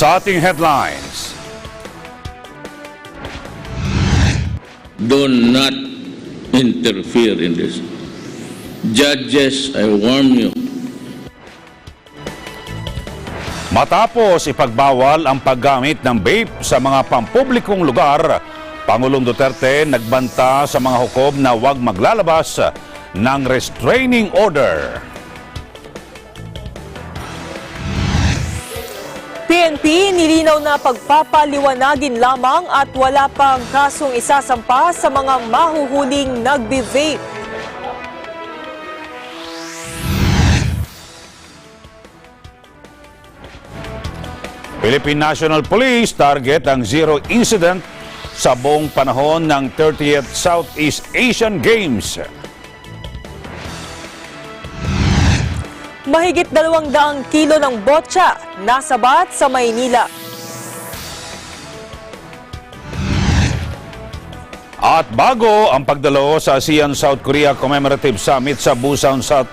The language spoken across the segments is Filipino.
sa ating headlines. Do not interfere in this. Judges, I warn you. Matapos ipagbawal ang paggamit ng vape sa mga pampublikong lugar, Pangulong Duterte nagbanta sa mga hukom na huwag maglalabas ng restraining order. PNP nilinaw na pagpapaliwanagin lamang at wala pang kasong isasampa sa mga mahuhuling nagbe-vape. Philippine National Police target ang zero incident sa buong panahon ng 30th Southeast Asian Games. Mahigit 200 kilo ng botsa nasabat sa Maynila. At bago ang pagdalo sa ASEAN-South Korea Commemorative Summit sa Busan, South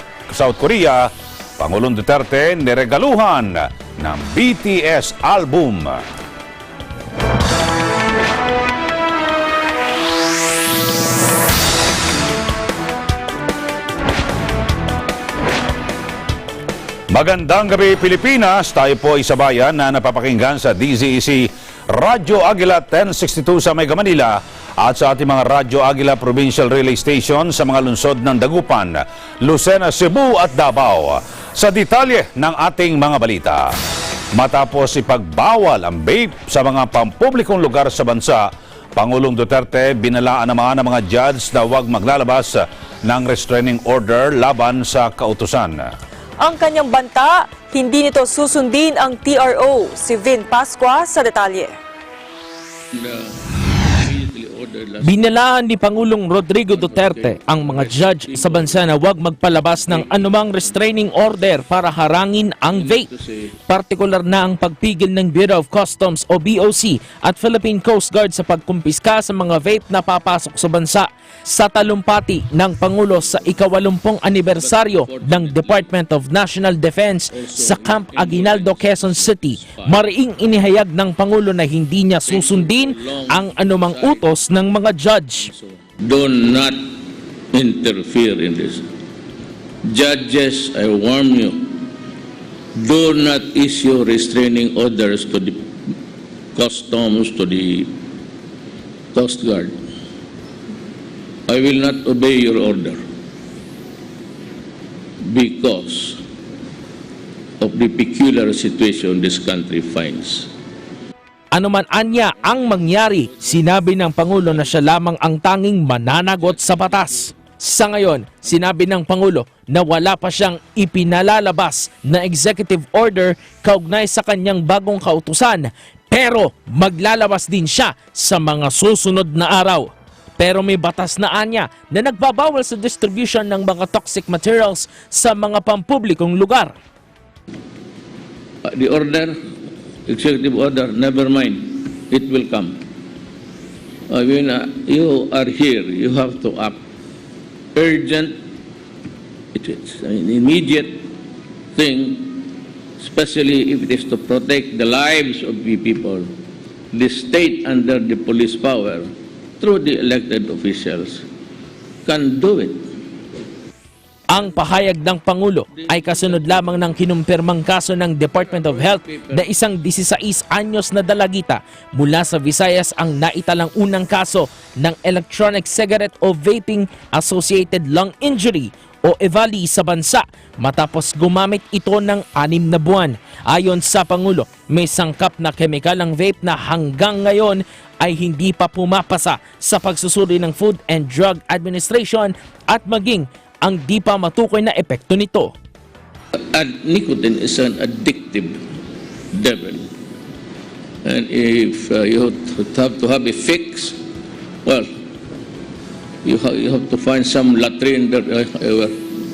Korea, Pangulong Duterte niregaluhan ng BTS album. Magandang gabi Pilipinas, tayo po ay sabayan na napapakinggan sa DZEC Radyo Agila 1062 sa Mega Manila at sa ating mga Radyo Agila Provincial Relay Station sa mga lungsod ng Dagupan, Lucena, Cebu at Davao. Sa detalye ng ating mga balita, matapos ipagbawal ang vape sa mga pampublikong lugar sa bansa, Pangulong Duterte binalaan naman ang mga judge na huwag maglalabas ng restraining order laban sa kautusan. Ang kanyang banta, hindi nito susundin ang TRO. Si Vin Pascua sa detalye. Binalaan ni Pangulong Rodrigo Duterte ang mga judge sa bansa na huwag magpalabas ng anumang restraining order para harangin ang vape. Partikular na ang pagpigil ng Bureau of Customs o BOC at Philippine Coast Guard sa pagkumpiska sa mga vape na papasok sa bansa. Sa talumpati ng Pangulo sa ika-80 anibersaryo ng Department of National Defense sa Camp Aguinaldo, Quezon City, mariing inihayag ng Pangulo na hindi niya susundin ang anumang utos ng mga judge. Do not interfere in this. Judges, I warn you. Do not issue restraining orders to the customs, to the Coast Guard. I will not obey your order because of the peculiar situation this country finds. Anuman anya ang mangyari, sinabi ng Pangulo na siya lamang ang tanging mananagot sa batas. Sa ngayon, sinabi ng Pangulo na wala pa siyang ipinalalabas na executive order kaugnay sa kanyang bagong kautusan, pero maglalabas din siya sa mga susunod na araw. Pero may batas na anya na nagbabawal sa distribution ng mga toxic materials sa mga pampublikong lugar. The order, executive order, never mind, it will come. I mean, you are here, you have to act urgent, it's an immediate thing, especially if it is to protect the lives of the people. The state under the police power through the elected officials can do it. Ang pahayag ng Pangulo ay kasunod lamang ng kinumpirmang kaso ng Department of Health na isang 16 anyos na dalagita mula sa Visayas ang naitalang unang kaso ng electronic cigarette o vaping associated lung injury o EVALI sa bansa matapos gumamit ito ng 6 na buwan. Ayon sa Pangulo, may sangkap na kemikal ang vape na hanggang ngayon ay hindi pa pumapasa sa pagsusuri ng Food and Drug Administration at maging ang di pa matukoy na epekto nito. Nicotine is an addictive devil. And if you have to have a fix, well, you have to find some latrine that,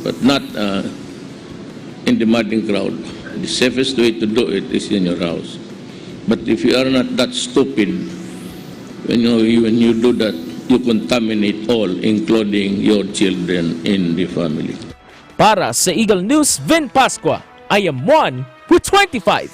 but not in the madding crowd. The safest way to do it is in your house. But if you are not that stupid, when you do that, you contaminate all, including your children in the family. Para sa Eagle News, Vin Pascua, I am one with 25.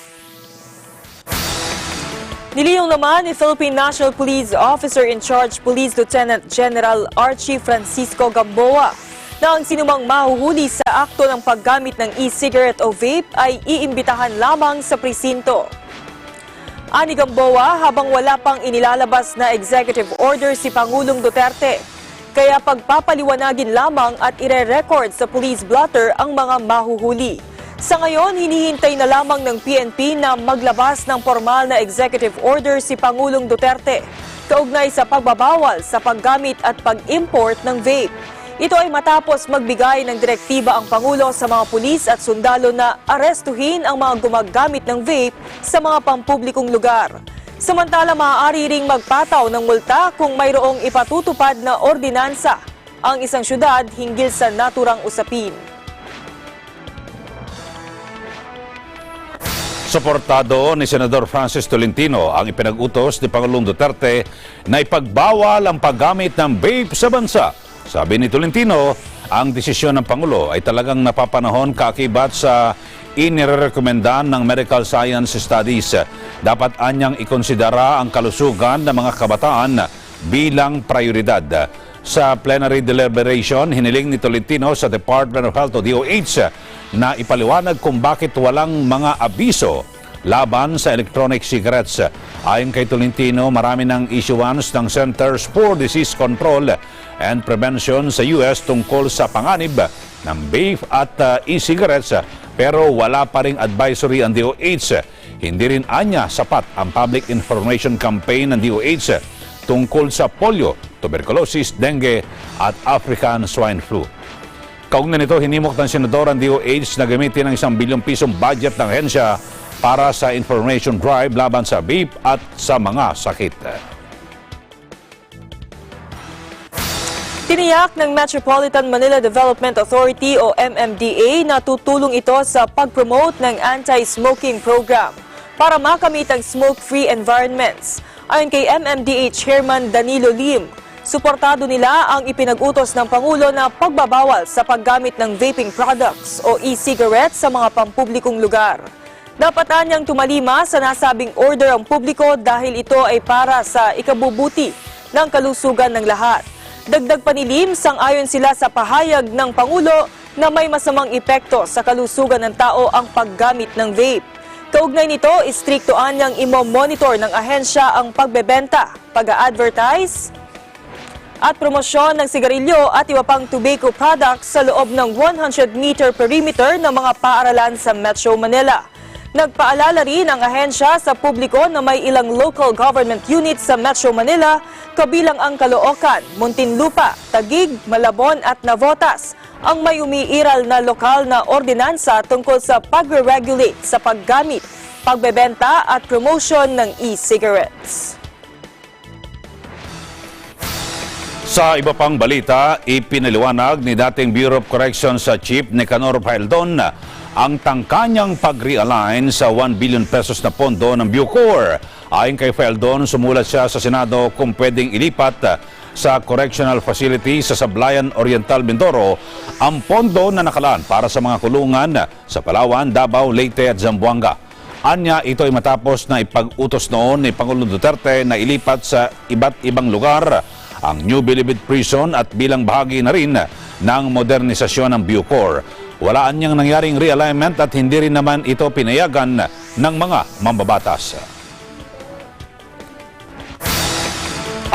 Nilinaw naman ni Philippine National Police Officer in Charge Police Lieutenant General Archie Francisco Gamboa na ang sinumang mahuhuli sa akto ng paggamit ng e-cigarette o vape ay iimbitahan lamang sa presinto. Ani Gamboa, habang wala pang inilalabas na executive order si Pangulong Duterte, kaya pagpapaliwanagin lamang at ire-record sa police blotter ang mga mahuhuli. Sa ngayon, hinihintay na lamang ng PNP na maglabas ng formal na executive order si Pangulong Duterte kaugnay sa pagbabawal sa paggamit at pag-import ng vape. Ito ay matapos magbigay ng direktiba ang Pangulo sa mga pulis at sundalo na arestuhin ang mga gumagamit ng vape sa mga pampublikong lugar. Samantala, maaari ring magpataw ng multa kung mayroong ipatutupad na ordinansa ang isang syudad hinggil sa naturang usapin. Suportado ni Senador Francis Tolentino ang ipinag-utos ni Pangulong Duterte na ipagbawal ang paggamit ng vape sa bansa. Sabi ni Tolentino, ang desisyon ng Pangulo ay talagang napapanahon kaakibat sa inirerekomendahan ng medical science studies. Dapat anyang ikonsidera ang kalusugan ng mga kabataan bilang prioridad. Sa plenary deliberation, hiniling ni Tolentino sa Department of Health o DOH na ipaliwanag kung bakit walang mga abiso laban sa electronic cigarettes. Ayon kay Tolentino, marami ng issuance ng Centers for Disease Control and Prevention sa US tungkol sa panganib ng vape at e-cigarettes, pero wala pa ring advisory ang DOH. Hindi rin anya sapat ang public information campaign ng DOH tungkol sa polio, tuberculosis, dengue at African swine flu. Kaugnay nito, hinimok ng Senador ang DOH na gamitin ang 1 bilyong pisong budget ng ahensya para sa information drive laban sa vape at sa mga sakit. Tiniyak ng Metropolitan Manila Development Authority o MMDA na tutulong ito sa pag-promote ng anti-smoking program para makamit ang smoke-free environments. Ayon kay MMDA Chairman Danilo Lim, suportado nila ang ipinag-utos ng Pangulo na pagbabawal sa paggamit ng vaping products o e-cigarettes sa mga pampublikong lugar. Dapat anyang tumalima sa nasabing order ang publiko dahil ito ay para sa ikabubuti ng kalusugan ng lahat. Dagdag pa ni Lim, sang-ayon sila sa pahayag ng Pangulo na may masamang epekto sa kalusugan ng tao ang paggamit ng vape. Kaugnay nito, istriktoan niyang imo-monitor ng ahensya ang pagbebenta, pag-a-advertise at promosyon ng sigarilyo at iba pang tobacco products sa loob ng 100-meter perimeter ng mga paaralan sa Metro Manila. Nagpaalala rin ang ahensya sa publiko na may ilang local government units sa Metro Manila, kabilang ang Caloocan, Muntinlupa, Taguig, Malabon at Navotas, ang may umiiral na lokal na ordinansa tungkol sa pagre-regulate sa paggamit, pagbebenta at promotion ng e-cigarettes. Sa iba pang balita, ipinaliwanag ni dating Bureau of Corrections sa Chief Nicanor Paeldon ang tangkanyang pag-realign sa 1 billion pesos na pondo ng Bucor. Ayon kay Paeldon, sumulat siya sa Senado kung pwedeng ilipat sa Correctional Facility sa Sablayan Oriental, Mindoro ang pondo na nakalaan para sa mga kulungan sa Palawan, Davao, Leyte at Zamboanga. Anya, ito ay matapos na ipag-utos noon ni Pangulong Duterte na ilipat sa iba't ibang lugar ang New Bilibid Prison at bilang bahagi na rin ng modernisasyon ng Bucor. Wala anyang nangyaring realignment at hindi rin naman ito pinayagan ng mga mambabatas.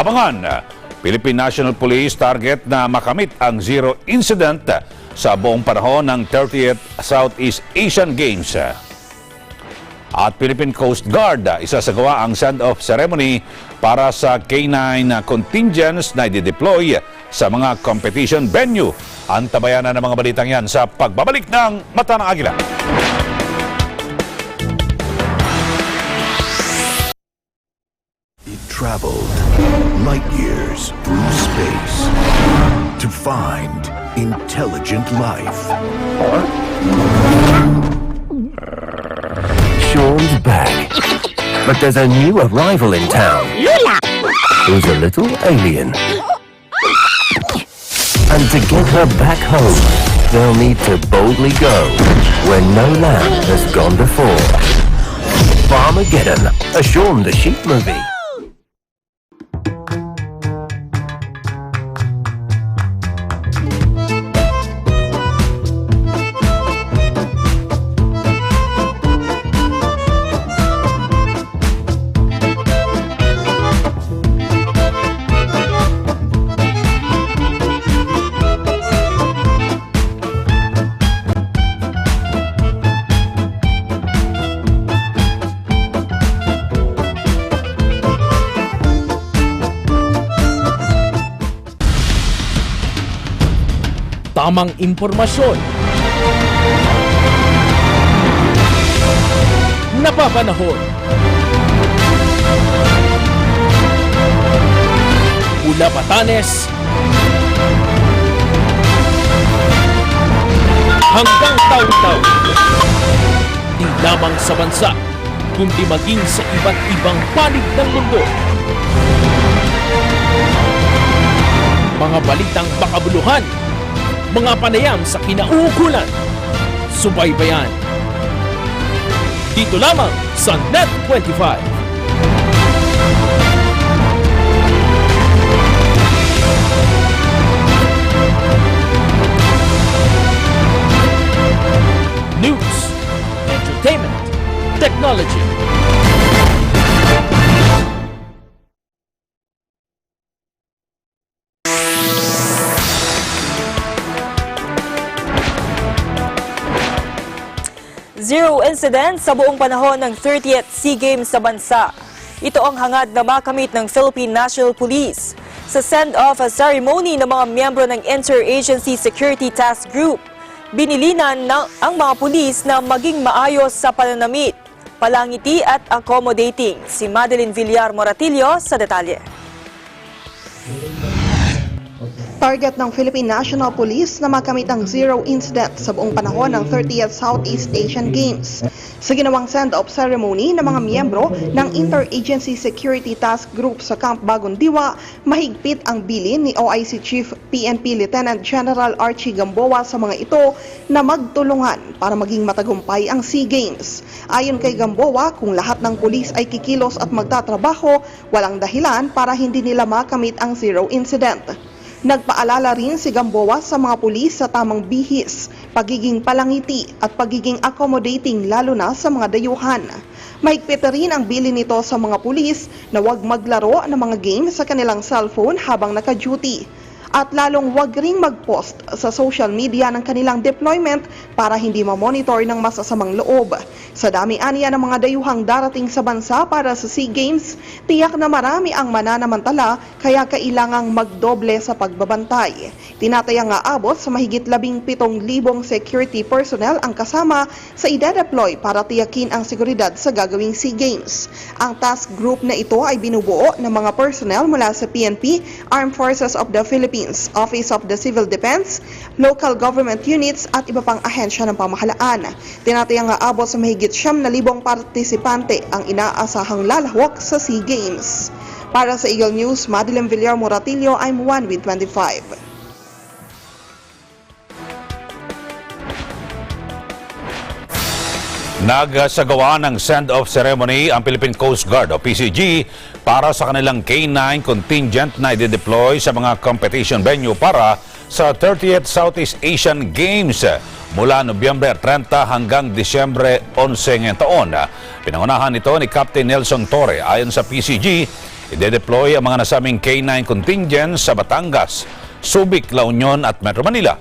Abangan, Philippine National Police target na makamit ang zero incident sa buong panahon ng 30th Southeast Asian Games. At Philippine Coast Guard, isasagawa ang send-off ceremony para sa K9 contingents na i-deploy sa mga competition venue. Antabayan na ng mga balitang yan sa pagbabalik ng Mata ng Agila. It traveled light years through space to find intelligent life. Sean's back, but there's a new arrival in town who's a little alien. And to get her back home, they'll need to boldly go where no land has gone before. Farmageddon, a Shaun the Sheep movie. Tamang impormasyon, napapanahon, mula Batanes hanggang taon-taon, di lamang sa bansa, kundi maging sa iba't ibang panig ng mundo. Mga balitang makabuluhan, mga panayam sa kinauukulan, subaybayan. Dito lamang sa Net 25. News, entertainment, technology. Zero incidents sa buong panahon ng 30th SEA Games sa bansa. Ito ang hangad na makamit ng Philippine National Police sa send-off ceremony ng mga miyembro ng Interagency Security Task Group. Binilinan ang mga pulis na maging maayos sa pananamit, palangiti at accommodating. Si Madeline Villar Moratillo sa detalye. Target ng Philippine National Police na makamit ang zero incident sa buong panahon ng 30th Southeast Asian Games. Sa ginawang send-off ceremony ng mga miyembro ng Interagency Security Task Group sa Camp Bagong Diwa, mahigpit ang bilin ni OIC Chief PNP Lieutenant General Archie Gamboa sa mga ito na magtulungan para maging matagumpay ang SEA Games. Ayon kay Gamboa, kung lahat ng pulis ay kikilos at magtatrabaho, walang dahilan para hindi nila makamit ang zero incident. Nagpaalala rin si Gamboa sa mga pulis sa tamang bihis, pagiging palangiti at pagiging accommodating lalo na sa mga dayuhan. Mahigpit rin ang bilin nito sa mga pulis na huwag maglaro ng mga games sa kanilang cellphone habang naka-duty. At lalong huwag ring mag-post sa social media ng kanilang deployment para hindi ma-monitor ng masasamang loob. Sa dami-aniya ng mga dayuhang darating sa bansa para sa SEA Games, tiyak na marami ang mananamantala kaya kailangang magdoble sa pagbabantay. Tinatayang aabot sa mahigit 17,000 security personnel ang kasama sa ide-deploy para tiyakin ang seguridad sa gagawing SEA Games. Ang task group na ito ay binubuo ng mga personnel mula sa PNP, Armed Forces of the Philippines, Office of the Civil Defense, local government units at iba pang ahensya ng pamahalaan. Tinatayang aabot sa mahigit 9,000 partisipante ang inaasahang lalahok sa SEA Games. Para sa Eagle News, Madeline Villar Moratillo, I'm 1 with 25. Nagsagawa ng send-off ceremony ang Philippine Coast Guard o PCG para sa kanilang K9 contingent na i-deploy sa mga competition venue para sa 30th Southeast Asian Games mula Nobyembre 30 hanggang Disyembre 11 ngayong taon. Pinangunahan ito ni Captain Nelson Torre. Ayon sa PCG, i-deploy ang mga nasabing K9 contingent sa Batangas, Subic, La Union at Metro Manila.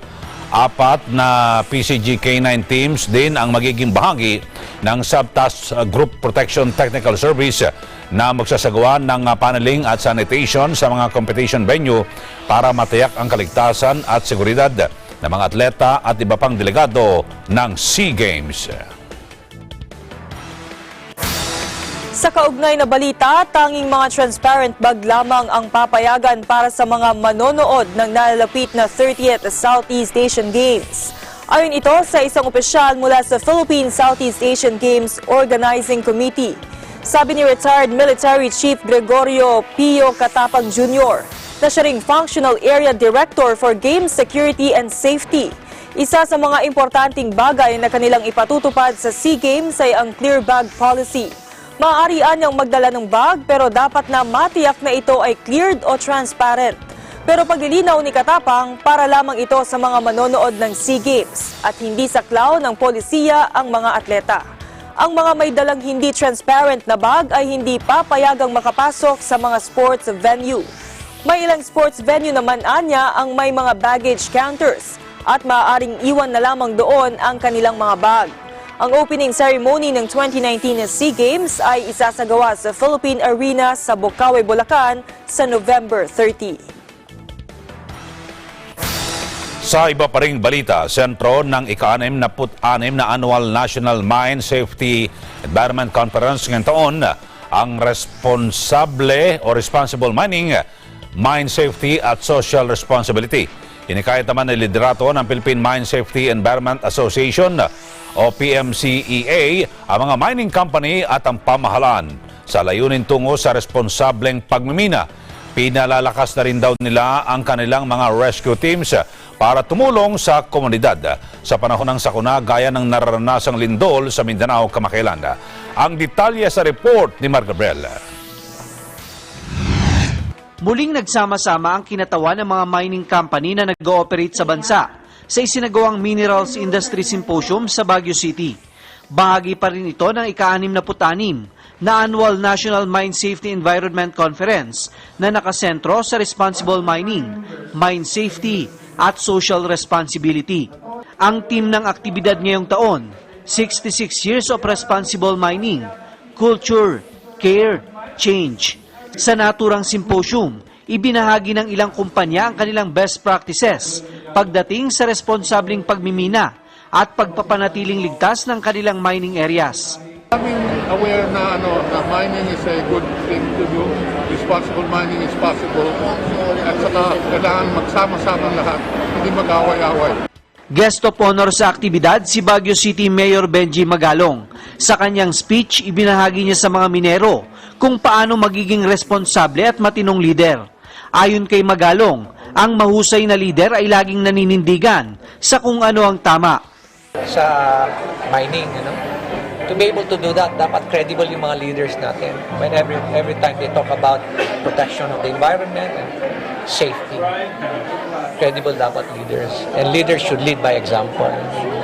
4 na PCG K9 teams din ang magiging bahagi ng Subtask Group Protection Technical Service na magsasagawa ng paneling at sanitation sa mga competition venue para matiyak ang kaligtasan at seguridad ng mga atleta at iba pang delegado ng SEA Games. Sa kaugnay na balita, tanging mga transparent bag lamang ang papayagan para sa mga manonood ng nalalapit na 30th Southeast Asian Games. Ayon ito sa isang opisyal mula sa Philippine Southeast Asian Games Organizing Committee. Sabi ni retired Military Chief Gregorio Pio Katapag Jr. na siya ring Functional Area Director for Game Security and Safety. Isa sa mga importanteng bagay na kanilang ipatutupad sa SEA Games ay ang clear bag policy. Maaari anyang magdala ng bag pero dapat na matiyak na ito ay cleared o transparent. Pero paglilinaw ni Katapang, para lamang ito sa mga manonood ng SEA Games at hindi saklaw ng polisiya ang mga atleta. Ang mga may dalang hindi transparent na bag ay hindi papayagang makapasok sa mga sports venue. May ilang sports venue naman anya ang may mga baggage counters at maaaring iwan na lamang doon ang kanilang mga bag. Ang opening ceremony ng 2019 SEA Games ay isasagawa sa Philippine Arena sa Bocaue, Bulacan sa November 30. Sa iba pa ring balita, sentro ng ika-66 na Annual National Mine Safety Environment Conference ngayong taon, ang responsable o responsible mining, mine safety at social responsibility. Inikayat naman ng liderato ng Philippine Mine Safety Environment Association o PMCEA ang mga mining company at ang pamahalaan sa layunin tungo sa responsableng pagmimina. Pinalalakas na rin daw nila ang kanilang mga rescue teams para tumulong sa komunidad sa panahon ng sakuna gaya ng naranasang lindol sa Mindanao kamakailan. Ang detalye sa report ni Mark Gabriel. Muling nagsama-sama ang kinatawan ng mga mining company na nag-ooperate sa bansa sa isinagawang Minerals Industry Symposium sa Baguio City. Bahagi pa rin ito ng ika-66 na Annual National Mine Safety Environment Conference na nakasentro sa responsible mining, mine safety at social responsibility. Ang team ng aktibidad ngayong taon, 66 years of responsible mining, culture, care, change. Sa naturang symposium, ibinahagi ng ilang kumpanya ang kanilang best practices pagdating sa responsableng pagmimina at pagpapanatiling ligtas ng kanilang mining areas. Having aware na na mining is a good thing to do, responsible mining is possible, at saka kailangan magsama-sama lahat, hindi mag-away-away. Guest of honor sa aktibidad si Baguio City Mayor Benji Magalong. Sa kanyang speech, ibinahagi niya sa mga minero kung paano magiging responsable at matinong lider. Ayon kay Magalong, ang mahusay na lider ay laging naninindigan sa kung ano ang tama. Sa mining, to be able to do that, dapat credible yung mga leaders natin. When every time they talk about protection of the environment and safety, credible dapat leaders. And leaders should lead by example.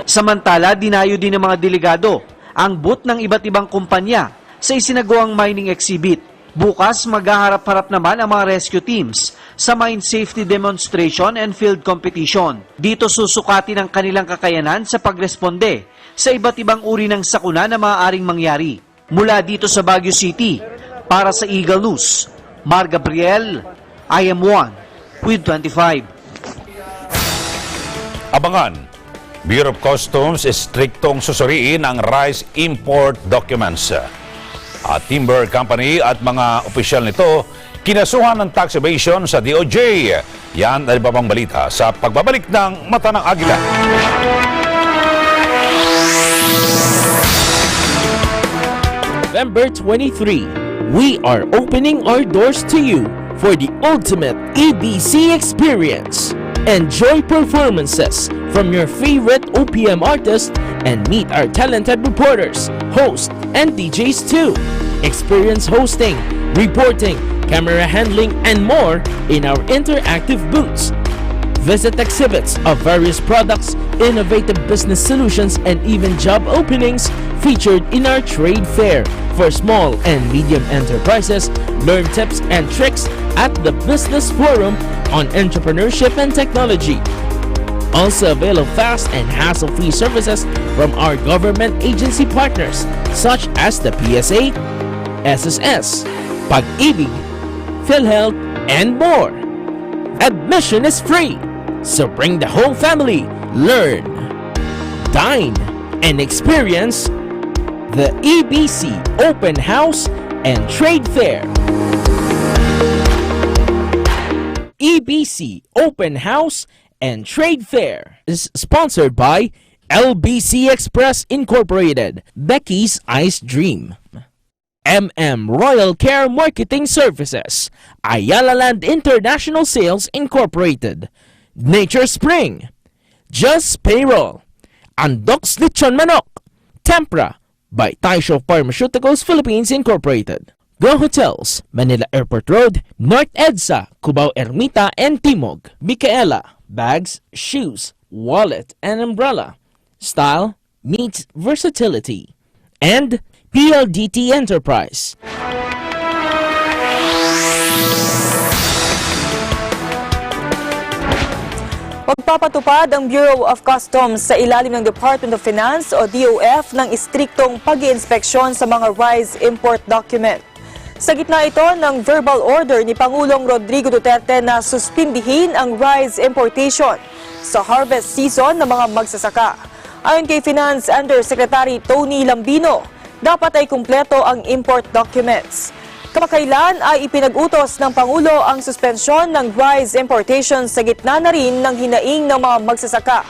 Samantala, dinayo din ng mga delegado ang booth ng iba't ibang kumpanya sa isinagawang mining exhibit. Bukas, maghaharap-harap naman ang mga rescue teams sa mine safety demonstration and field competition. Dito susukatin ang kanilang kakayanan sa pagresponde sa iba't ibang uri ng sakuna na maaaring mangyari. Mula dito sa Baguio City, para sa Eagle News, Mar Gabriel, IM1 with 25. Abangan, Bureau of Customs striktong susuriin ang rice import documents. At Timber Company at mga opisyal nito kinasuhan ng tax evasion sa DOJ. Yan ay babang balita sa pagbabalik ng Mata ng Agila. November 23, we are opening our doors to you for the ultimate EBC experience. Enjoy performances from your favorite OPM artists and meet our talented reporters, hosts, and DJs too. Experience hosting, reporting, camera handling, and more in our interactive booths. Visit exhibits of various products, innovative business solutions, and even job openings featured in our trade fair. For small and medium enterprises, learn tips and tricks at the Business Forum on entrepreneurship and technology. Also avail of fast and hassle-free services from our government agency partners such as the PSA, SSS, Pag-ibig, PhilHealth, and more. Admission is free, so bring the whole family, learn, dine, and experience the EBC Open House and Trade Fair. EBC Open House and Trade Fair is sponsored by LBC Express Incorporated, Becky's Ice Dream, Royal Care Marketing Services, Ayala Land International Sales Incorporated, Nature Spring, Just Payroll, Andox Lechon Manok, Tempra, by Taisho Pharmaceuticals Philippines Incorporated. Go Hotels, Manila Airport Road, North EDSA, Cubao Ermita and Timog. Micaela, bags, shoes, wallet, and umbrella. Style meets versatility. And PLDT Enterprise. Magpapatupad ang Bureau of Customs sa ilalim ng Department of Finance o DOF ng istriktong pag-iinspeksyon sa mga rice import document. Sa gitna ito ng verbal order ni Pangulong Rodrigo Duterte na suspindihin ang rice importation sa harvest season ng mga magsasaka. Ayon kay Finance Undersecretary Tony Lambino, dapat ay kumpleto ang import documents. Kamakailan ay ipinag-utos ng Pangulo ang suspensyon ng rice importation sa gitna na rin ng hinaing ng mga magsasaka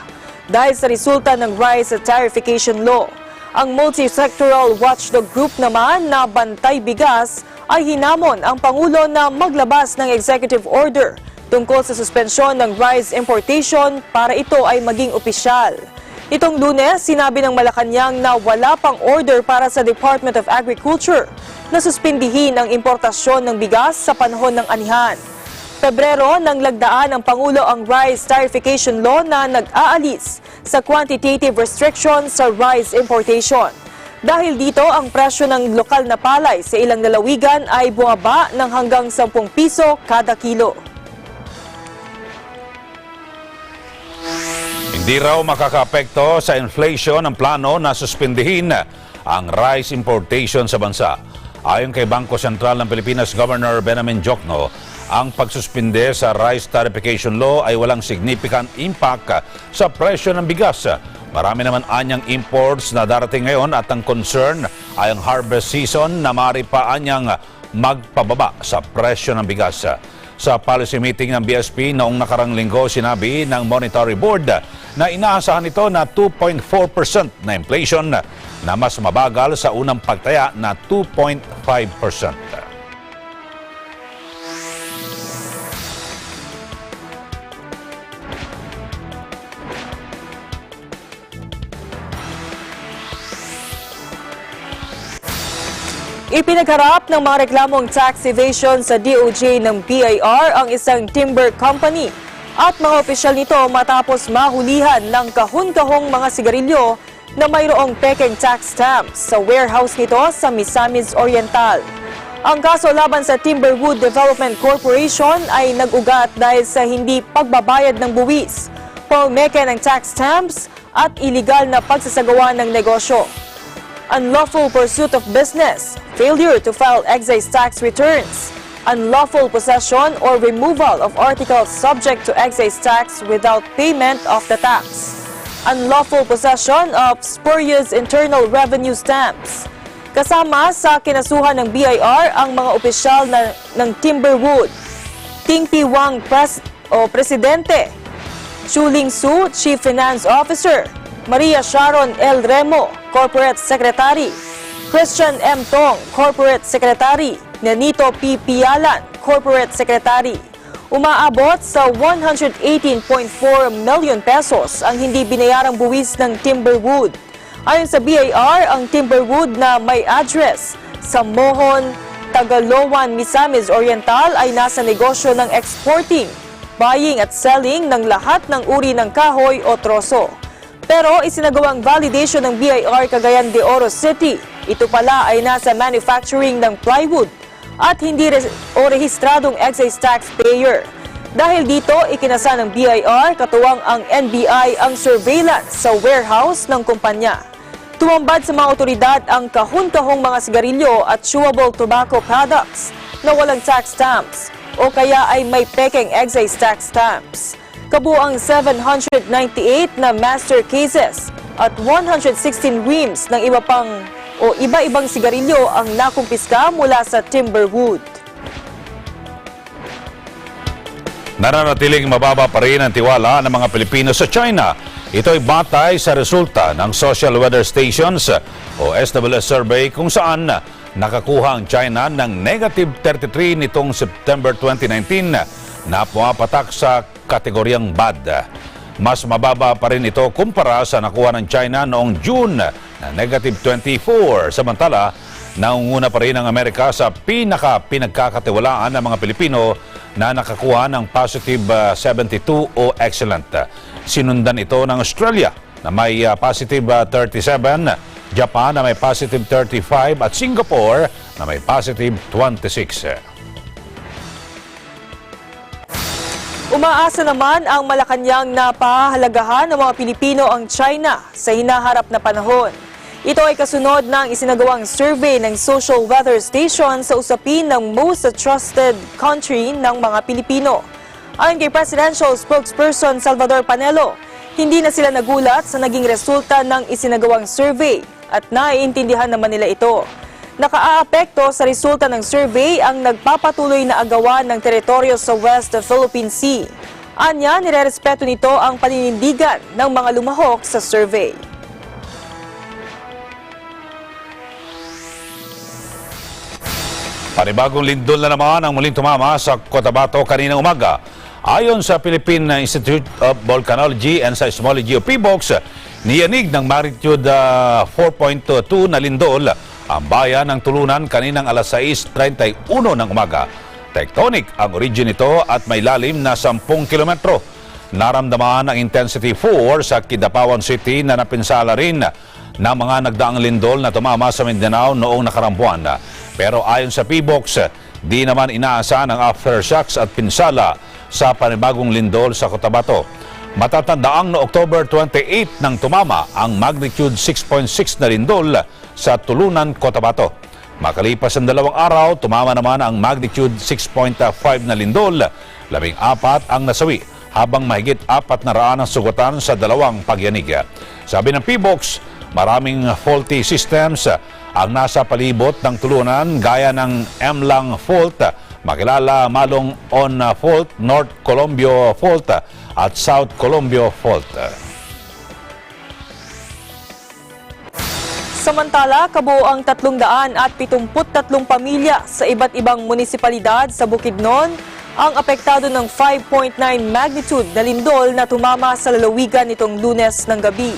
dahil sa resulta ng rice tariffication law. Ang multi-sectoral watchdog group naman na Bantay Bigas ay hinamon ang Pangulo na maglabas ng executive order tungkol sa suspensyon ng rice importation para ito ay maging opisyal. Itong Lunes, sinabi ng Malacanang na wala pang order para sa Department of Agriculture na suspindihin ang importasyon ng bigas sa panahon ng anihan. Pebrero nang lagdaan ng Pangulo ang rice tariffication law na nag-aalis sa quantitative restrictions sa rice importation. Dahil dito, ang presyo ng lokal na palay sa ilang lalawigan ay bumaba ng hanggang 10 piso kada kilo. Hindi raw makakaapekto sa inflation ang plano na suspindihin ang rice importation sa bansa. Ayon kay Bangko Sentral ng Pilipinas Governor Benjamin Jokno, ang pagsuspinde sa rice tariffication law ay walang significant impact sa presyo ng bigas. Marami naman anyang imports na darating ngayon at ang concern ay ang harvest season na maaari pa anyang magpababa sa presyo ng bigas. Sa policy meeting ng BSP noong nakarang linggo, sinabi ng Monetary Board na inaasahan ito na 2.4% na inflation na mas mabagal sa unang pagtaya na 2.5%. Ipinagharap ng mga reklamong tax evasion sa DOJ ng BIR ang isang timber company at mga opisyal nito matapos mahulihan ng kahon-kahong mga sigarilyo na mayroong pekeng tax stamps sa warehouse nito sa Misamis Oriental. Ang kaso laban sa Timberwood Development Corporation ay nag-ugat dahil sa hindi pagbabayad ng buwis, pameke ng tax stamps at iligal na pagsasagawa ng negosyo. Unlawful pursuit of business, failure to file excise tax returns, unlawful possession or removal of articles subject to excise tax without payment of the tax, unlawful possession of spurious internal revenue stamps. Kasama sa kinasuhan ng BIR ang mga opisyal ng Timberwood, Ting P. Wang Presidente, Chuling Su, Chief Finance Officer, Maria Sharon L. Remo, Corporate Secretary, Christian M. Tong, Corporate Secretary, Nanito P. Pialan, Corporate Secretary. Umaabot sa 118.4 million pesos ang hindi binayarang buwis ng Timberwood. Ayon sa BIR, ang Timberwood na may address sa Mohon, Tagaloan, Misamis Oriental ay nasa negosyo ng exporting, buying at selling ng lahat ng uri ng kahoy o troso. Pero isinagawang validation ng BIR Cagayan de Oro City. Ito pala ay nasa manufacturing ng plywood at hindi rehistradong excise taxpayer. Dahil dito, ikinasa ng BIR katuwang ang NBI ang surveillance sa warehouse ng kumpanya. Tumambad sa mga otoridad ang kahon-kahong mga sigarilyo at chewable tobacco products na walang tax stamps o kaya ay may pekeng excise tax stamps. Kabuang 798 na master cases at 116 reams ng iba-ibang sigarilyo ang nakumpiska mula sa Timberwood. Nananatiling mababa pa rin ang tiwala ng mga Pilipino sa China. Ito ay batay sa resulta ng Social Weather Stations o SWS survey kung saan nakakuha ang China ng negative 33 nitong September 2019 na pumapatak sa kategoryang bad. Mas mababa pa rin ito kumpara sa nakuha ng China noong June na negative 24. Samantala, naunguna pa rin ang Amerika sa pinagkakatiwalaan ng mga Pilipino na nakakuha ng positive 72 o excellent. Sinundan ito ng Australia na may positive 37, Japan na may positive 35 at Singapore na may positive 26. Umaasa naman ang Malacanang na pahahalagahan ng mga Pilipino ang China sa hinaharap na panahon. Ito ay kasunod ng isinagawang survey ng Social Weather Station sa usapin ng most trusted country ng mga Pilipino. Ayon kay Presidential Spokesperson Salvador Panelo, hindi na sila nagulat sa naging resulta ng isinagawang survey at naiintindihan naman nila ito. Nakaaapekto sa resulta ng survey ang nagpapatuloy na agawan ng teritoryo sa West Philippine Sea. Anya, nirerespeto nito ang paninindigan ng mga lumahok sa survey. Panibagong lindol na naman ang muling tumama sa Cotabato kaninang umaga. Ayon sa Philippine Institute of Volcanology and Seismology o PBOX, niyanig ng magnitude 4.2 na lindol ang bayan ng Tulunan kaninang alas 6:31 ng umaga. Tectonic ang origin nito at may lalim na 10 kilometro. Naramdaman ang intensity 4 sa Kidapawan City na napinsala rin ng mga nagdaang lindol na tumama sa Mindanao noong nakaraang buwan. Pero ayon sa PBOX, di naman inaasahan ang aftershocks at pinsala sa panibagong lindol sa Cotabato. Matatandaang no October 28 nang tumama ang magnitude 6.6 na lindol sa Tulunan, Cotabato. Makalipas ang 2 araw, tumama naman ang magnitude 6.5 na lindol. 14 ang nasawi, habang mahigit 400 ang sugatan sa 2 pagyanig. Sabi ng PBOX, maraming faulty systems ang nasa palibot ng Tulunan gaya ng Mlang Fault, makilala Malong On Fault, North Colombio Fault at South Colombio Fault. Samantala, kabuoang 373 pamilya sa iba't ibang munisipalidad sa Bukidnon ang apektado ng 5.9 magnitude na lindol na tumama sa lalawigan nitong Lunes ng gabi.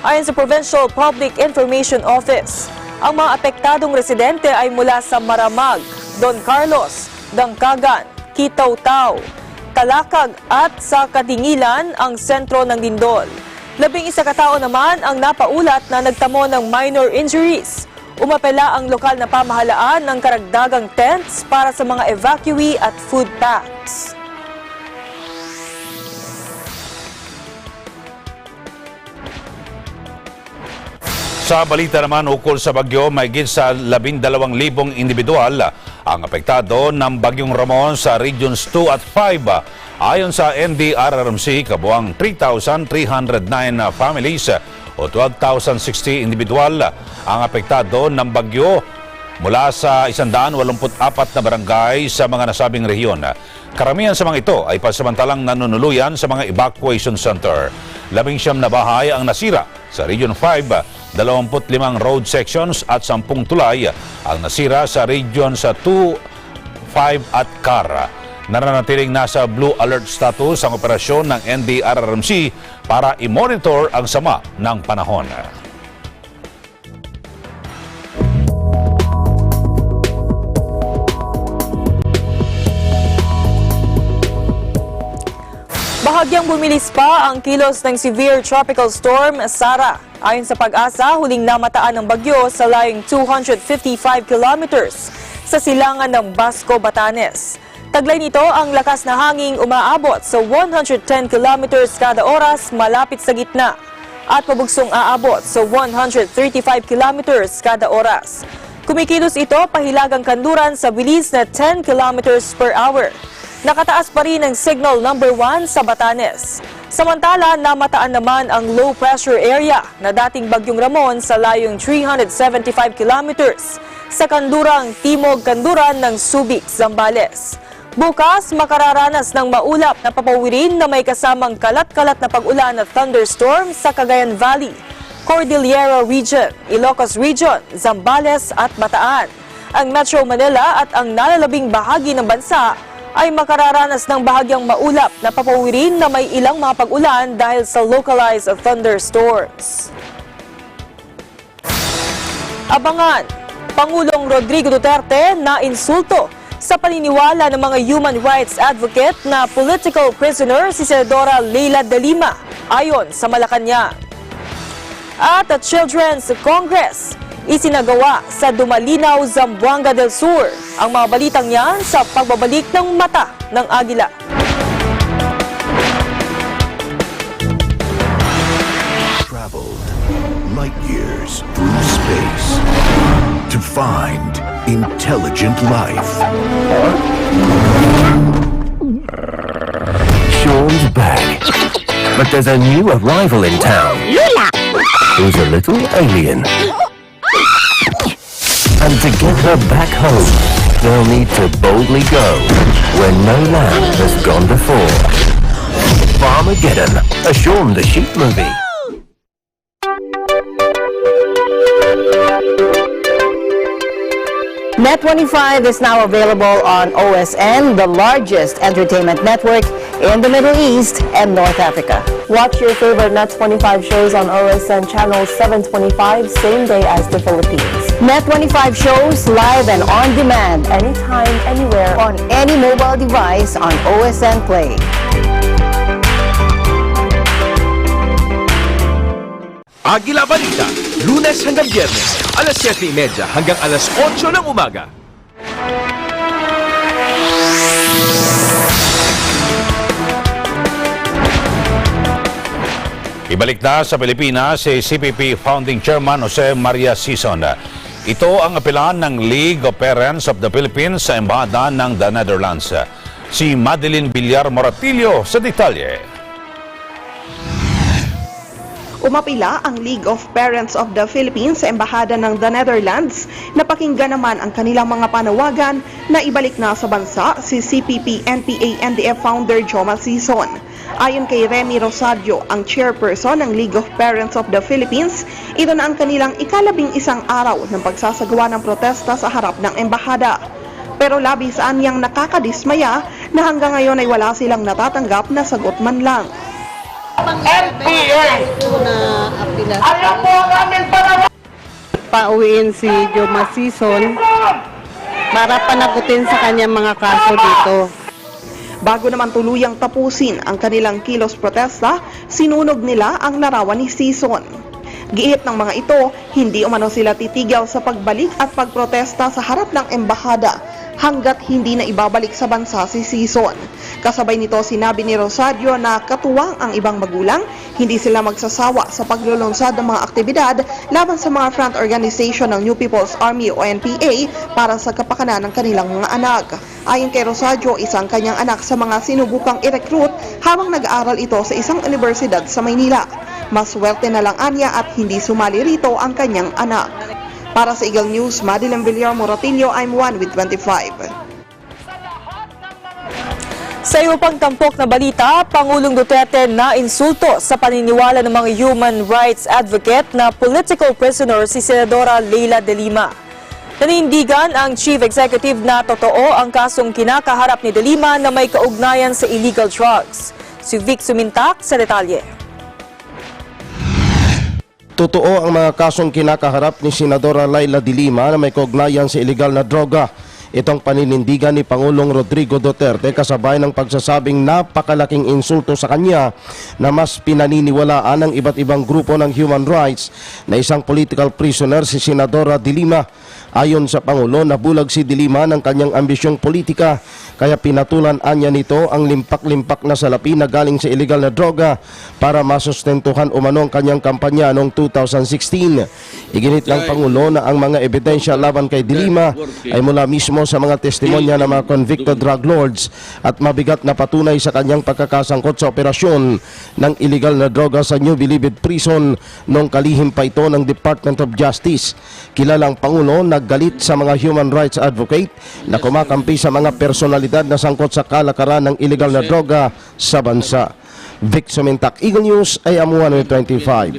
Ayon sa Provincial Public Information Office, ang mga apektadong residente ay mula sa Maramag, Don Carlos, Dangkagan, Kitaw-Taw, Talakag at sa Katingilan ang sentro ng lindol. 11 katao naman ang napaulat na nagtamo ng minor injuries. Umapela ang lokal na pamahalaan ng karagdagang tents para sa mga evacuee at food packs. Sa balita naman ukol sa bagyo, mahigit sa 12,000 individual ang apektado ng bagyong Ramon sa Regions 2 at 5. Ayon sa NDRRMC, kabuang 3,309 families o 12,060 individual ang apektado ng bagyo mula sa 184 na barangay sa mga nasabing rehiyon. Karamihan sa mga ito ay pansamantalang nanunuluyan sa mga evacuation center. 19 na bahay ang nasira sa Region 5, 25 road sections at 10 tulay ang nasira sa Region 2, 5 at CAR. Nananatiling nasa blue alert status ang operasyon ng NDRRMC para i-monitor ang sama ng panahon. Bahagyang bumilis pa ang kilos ng severe tropical storm Sara. Ayon sa Pag-asa, huling namataan ng bagyo sa layong 255 kilometers sa silangan ng Basco, Batanes. Taglay nito ang lakas na hanging umaabot sa 110 kilometers kada oras malapit sa gitna at pabugsong aabot sa 135 kilometers kada oras. Kumikilos ito pahilagang kanluran sa bilis na 10 kilometers per hour. Nakataas pa rin ang signal number 1 sa Batanes. Samantala, namataan naman ang low pressure area na dating bagyong Ramon sa layong 375 kilometers sa kandurang Timog Kanduran ng Subic, Zambales. Bukas, makararanas ng maulap na papawirin na may kasamang kalat-kalat na pag-ulan at thunderstorm sa Cagayan Valley, Cordillera Region, Ilocos Region, Zambales at Bataan. Ang Metro Manila at ang nalalabing bahagi ng bansa ay makararanas ng bahagyang maulap na papawirin na may ilang mga pag-ulan dahil sa localized thunderstorms. Abangan, Pangulong Rodrigo Duterte na insulto sa paniniwala ng mga human rights advocate na political prisoner si Senadora Leila de Lima ayon sa Malacanang. At at Children's Congress, isinagawa sa Dumalinaw, Zamboanga del Sur ang mga balitang yan sa pagbabalik ng mata ng Agila. Traveled light years through space to find intelligent life. Sean's back. But there's a new arrival in town. Who's a little alien. And to get her back home, they'll need to boldly go where no land has gone before. Farmageddon, a Shaun the Sheep movie. Net25 is now available on OSN, the largest entertainment network in the Middle East and North Africa. Watch your favorite Net25 shows on OSN channel 725, same day as the Philippines. Net25 shows live and on demand Anytime, anywhere. on any mobile device on OSN Play. Agila Balita, Lunes hanggang Biyernes, alas 7:30 hanggang alas 8 ng umaga. Ibalik na sa Pilipinas si CPP Founding Chairman Jose Maria Sison. Ito ang apelan ng League of Parents of the Philippines sa embahada ng the Netherlands. Si Madeline Villar Moratillo sa detalye. Umapila ang League of Parents of the Philippines sa embahada ng the Netherlands na pakinggan naman ang kanilang mga panawagan na ibalik na sa bansa si CPP-NPA-NDF founder Joma Sison. Ayon kay Remy Rosario, ang chairperson ng League of Parents of the Philippines, ito na ang kanilang ika-11 araw ng pagsasagawa ng protesta sa harap ng embahada. Pero labis anyang nakakadismaya na hanggang ngayon ay wala silang natatanggap na sagot man lang. NPA! Ayaw po ang aming panawagan! Pauwiin si Joma Sison para panagutin sa kanyang mga kaso dito. Bago naman tuluyang tapusin ang kanilang kilos protesta, sinunog nila ang larawan ni Sison. Giit ng mga ito, hindi umano sila titigil sa pagbalik at pagprotesta sa harap ng embahada hanggat hindi na ibabalik sa bansa si Sison. Kasabay nito sinabi ni Rosario na katuwang ang ibang magulang, hindi sila magsasawa sa paglulunsad ng mga aktibidad laban sa mga front organization ng New People's Army o NPA para sa kapakanan ng kanilang mga anak. Ayon kay Rosario, isang kanyang anak sa mga sinubukang i-recruit habang nag-aaral ito sa isang universidad sa Maynila. Maswerte na lang anya at hindi sumali rito ang kanyang anak. Para sa Eagle News, Madeline Villar Moratillo, I'm one with 25. Sa iyo pang tampok na balita, Pangulong Duterte na insulto sa paniniwala ng mga human rights advocate na political prisoner si Senadora Leila de Lima. Nanindigan ang Chief Executive na totoo ang kasong kinakaharap ni de Lima na may kaugnayan sa illegal drugs. Si Vic Sumintak sa detalye. Totoo ang mga kasong kinakaharap ni Senadora Leila de Lima na may kaugnayan sa iligal na droga. Itong paninindigan ni Pangulong Rodrigo Duterte kasabay ng pagsasabing napakalaking insulto sa kanya na mas pinaniniwalaan ng iba't ibang grupo ng human rights na isang political prisoner si Senadora de Lima. Ayon sa Pangulo, nabulag si de Lima ng kanyang ambisyong politika kaya pinatulan anya nito ang limpak-limpak na salapi na galing sa illegal na droga para masustentuhan umano ang kanyang kampanya noong 2016. Iginit ng Pangulo na ang mga ebidensya laban kay de Lima ay mula mismo sa mga testimonya ng mga convicted drug lords at mabigat na patunay sa kanyang pagkakasangkot sa operasyon ng illegal na droga sa New Bilibid Prison noong kalihim pa ito ng Department of Justice. Kilalang Pangulo naggalit sa mga human rights advocate na kumakampi sa mga personalidad na sangkot sa kalakaran ng illegal na droga sa bansa. Vic Sumintak, Eagle News, ay amuan with 25.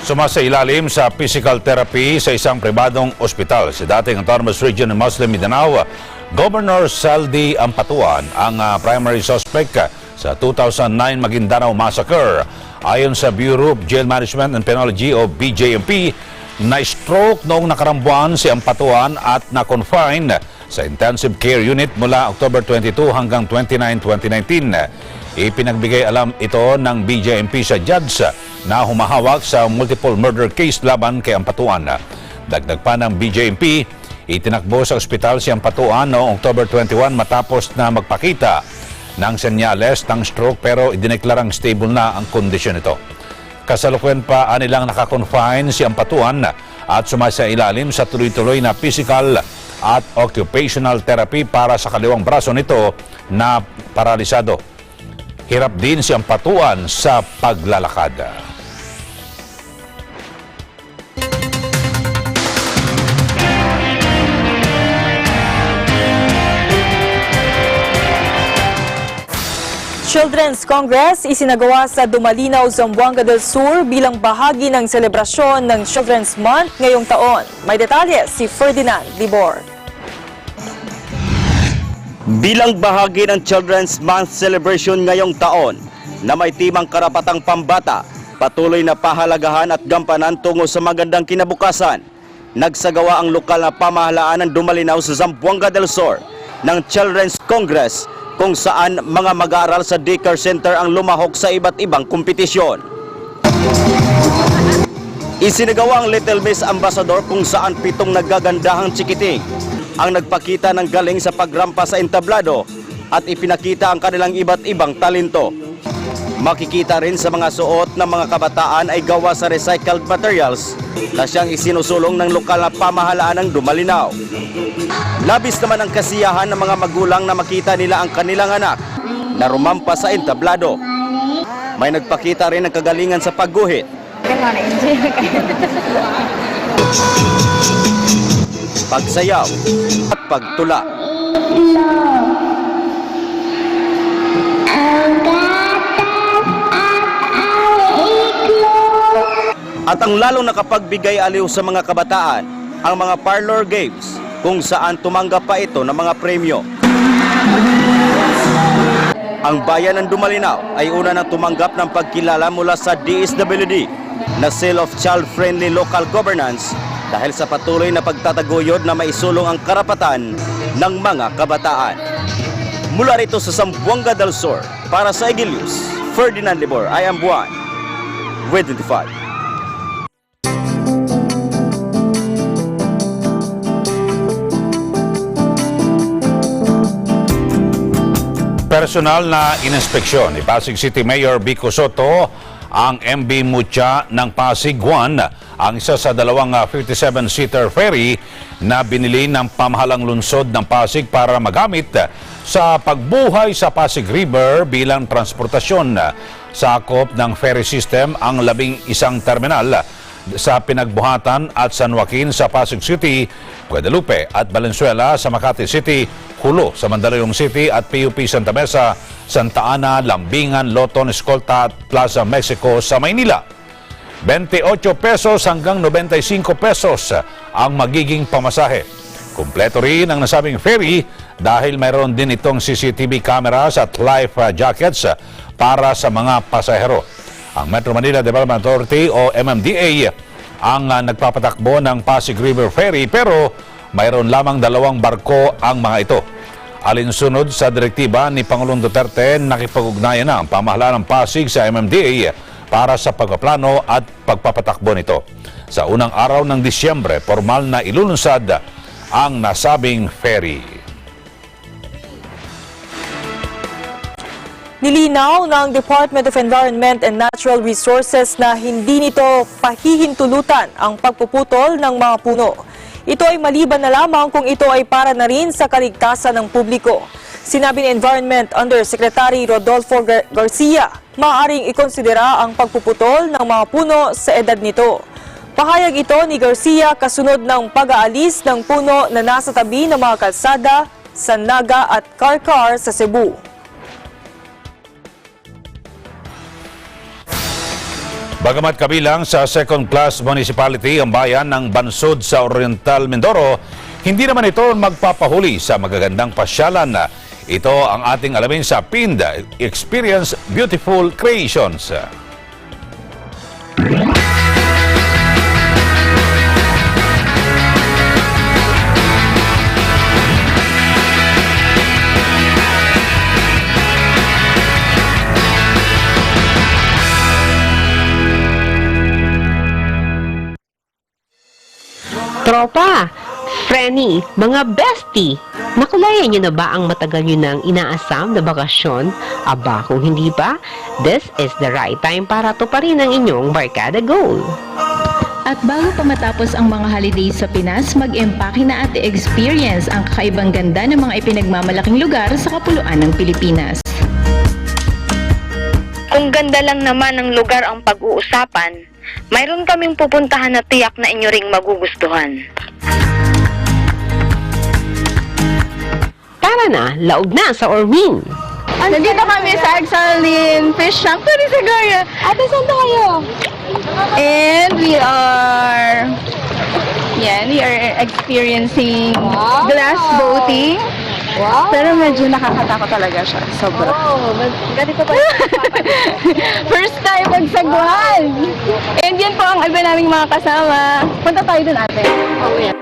Sumasailalim sa physical therapy sa isang pribadong ospital sa dating Autonomous Region ng Muslim Mindanao, Governor Saldi Ampatuan ang primary suspect sa 2009 Maguindanao Massacre. Ayon sa Bureau of Jail Management and Penology o BJMP, na-stroke noong nakarang buwan si Ampatuan at na-confine sa intensive care unit mula October 22 hanggang 29, 2019. Ipinagbigay alam ito ng BJMP sa judge na humahawak sa multiple murder case laban kay Ampatuan. Dagdag pa ng BJMP, itinakbo sa ospital si Ampatuan noong October 21 matapos na magpakita ng senyales ng stroke pero idineklarang stable na ang kondisyon nito. Kasalukuyan pa nilang nakakonfine si Ampatuan at sumasailalim sa tuloy-tuloy na physical at occupational therapy para sa kaliwang braso nito na paralisado. Hirap din si Ampatuan sa paglalakad. Children's Congress isinagawa sa Dumalinaw, Zamboanga del Sur bilang bahagi ng selebrasyon ng Children's Month ngayong taon. May detalye si Ferdinand Libor. Bilang bahagi ng Children's Month celebration ngayong taon na may timang karapatang pambata, patuloy na pahalagahan at gampanan tungo sa magandang kinabukasan, nagsagawa ang lokal na pamahalaan ng Dumalinaw sa Zamboanga del Sur ng Children's Congress kung saan mga mag-aaral sa daycare center ang lumahok sa iba't ibang kompetisyon. Isinagawa ang Little Miss Ambassador kung saan 7 nagagandahang chikiting ang nagpakita ng galing sa pagrampa sa entablado at ipinakita ang kanilang iba't ibang talento. Makikita rin sa mga suot ng mga kabataan ay gawa sa recycled materials na siyang isinusulong ng lokal na pamahalaan ng Dumalinaw. Labis naman ang kasiyahan ng mga magulang na makita nila ang kanilang anak na rumampa sa entablado. May nagpakita rin ng kagalingan sa pagguhit. Pagsayaw at pagtula. At ang lalong nakapagbigay aliw sa mga kabataan, ang mga parlor games, kung saan tumanggap pa ito ng mga premyo. Ang bayan ng Dumalinaw ay una nang tumanggap ng pagkilala mula sa DSWD na Seal of Child-Friendly Local Governance dahil sa patuloy na pagtataguyod na maisulong ang karapatan ng mga kabataan. Mula rito sa Zamboanga del Sur, para sa Agila, Ferdinand Libor, I am Buwan, with 25. Personal na inspeksyon ni Pasig City Mayor Vico Soto ang MB Mucha ng Pasig 1, ang isa sa dalawang 57-seater ferry na binili ng pamahalang lungsod ng Pasig para magamit sa pagbuhay sa Pasig River bilang transportasyon. Sakop ng ferry system ang 11 terminal sa Pinagbuhatan at San Joaquin sa Pasig City, Guadalupe at Valenzuela sa Makati City, Hulo sa Mandaluyong City at PUP Santa Mesa, Santa Ana, Lambingan, Loton, Escolta at Plaza Mexico sa Maynila. 28 pesos hanggang 95 pesos ang magiging pamasahe. Kumpleto rin ang nasabing ferry dahil mayroon din itong CCTV cameras at life jackets para sa mga pasahero. Ang Metro Manila Development Authority o MMDA ang nagpapatakbo ng Pasig River Ferry pero mayroon lamang 2 barko ang mga ito. Alinsunod sa direktiba ni Pangulong Duterte, nakipag-ugnayan na ang pamahalaan ng Pasig sa MMDA para sa pagpaplano at pagpapatakbo nito. Sa unang araw ng Disyembre, formal na ilulunsad ang nasabing ferry. Nilinaw ng Department of Environment and Natural Resources na hindi nito pahihintulutan ang pagpuputol ng mga puno. Ito ay maliban na lamang kung ito ay para na rin sa kaligtasan ng publiko. Sinabi ni Environment Undersecretary Rodolfo Garcia, maaaring ikonsidera ang pagpuputol ng mga puno sa edad nito. Pahayag ito ni Garcia kasunod ng pag-aalis ng puno na nasa tabi ng mga kalsada sa Naga at Karkar sa Cebu. Bagamat kabilang sa second-class municipality ang bayan ng Bansod sa Oriental Mindoro, hindi naman ito magpapahuli sa magagandang pasyalan. Ito ang ating alamin sa PIND, Experience Beautiful Creations. tropa, Frenny, mga bestie, nakulayan niyo na ba ang matagal niyo nang inaasam na bakasyon? Aba, kung hindi pa, this is the right time para tuparin ang inyong barkada goal. At bago pa matapos ang mga holidays sa Pinas, mag-empake na at experience ang kakaibang ganda ng mga ipinagmamalaking lugar sa kapuluan ng Pilipinas. Kung ganda lang naman ng lugar ang pag-uusapan, mayroon kaming pupuntahan na tiyak na inyo ring magugustuhan. Tara na, laog na sa Orwin. Nandito kami sa Agila Fish Sanctuary sa Gloria. Ate, saan tayo? And we are experiencing glass boating. Wow. Pero medyo nakakatakot talaga siya. Sobra. Oh, ganito pa first time magsagwan. And yan po ang iba naming mga kasama. Punta tayo dun, ate. Oh, yeah.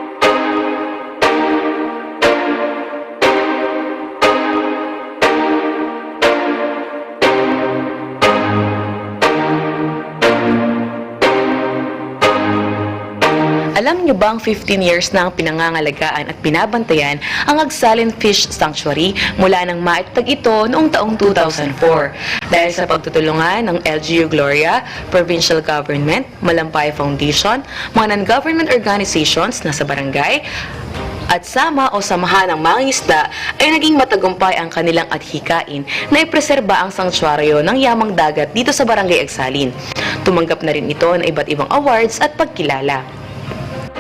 Alam niyo bang 15 years na ang pinangangalagaan at binabantayan ang Agila Fish Sanctuary mula nang maitatag ito noong taong 2004. Dahil sa pagtutulungan ng LGU Gloria, Provincial Government, Malampay Foundation, mga non-government organizations na sa barangay, at sama o samahan ng mga isda ay naging matagumpay ang kanilang adhikain na ipreserba ang sanktuaryo ng yamang dagat dito sa Barangay Agsalin. Tumanggap na rin ito ng iba't ibang awards at pagkilala.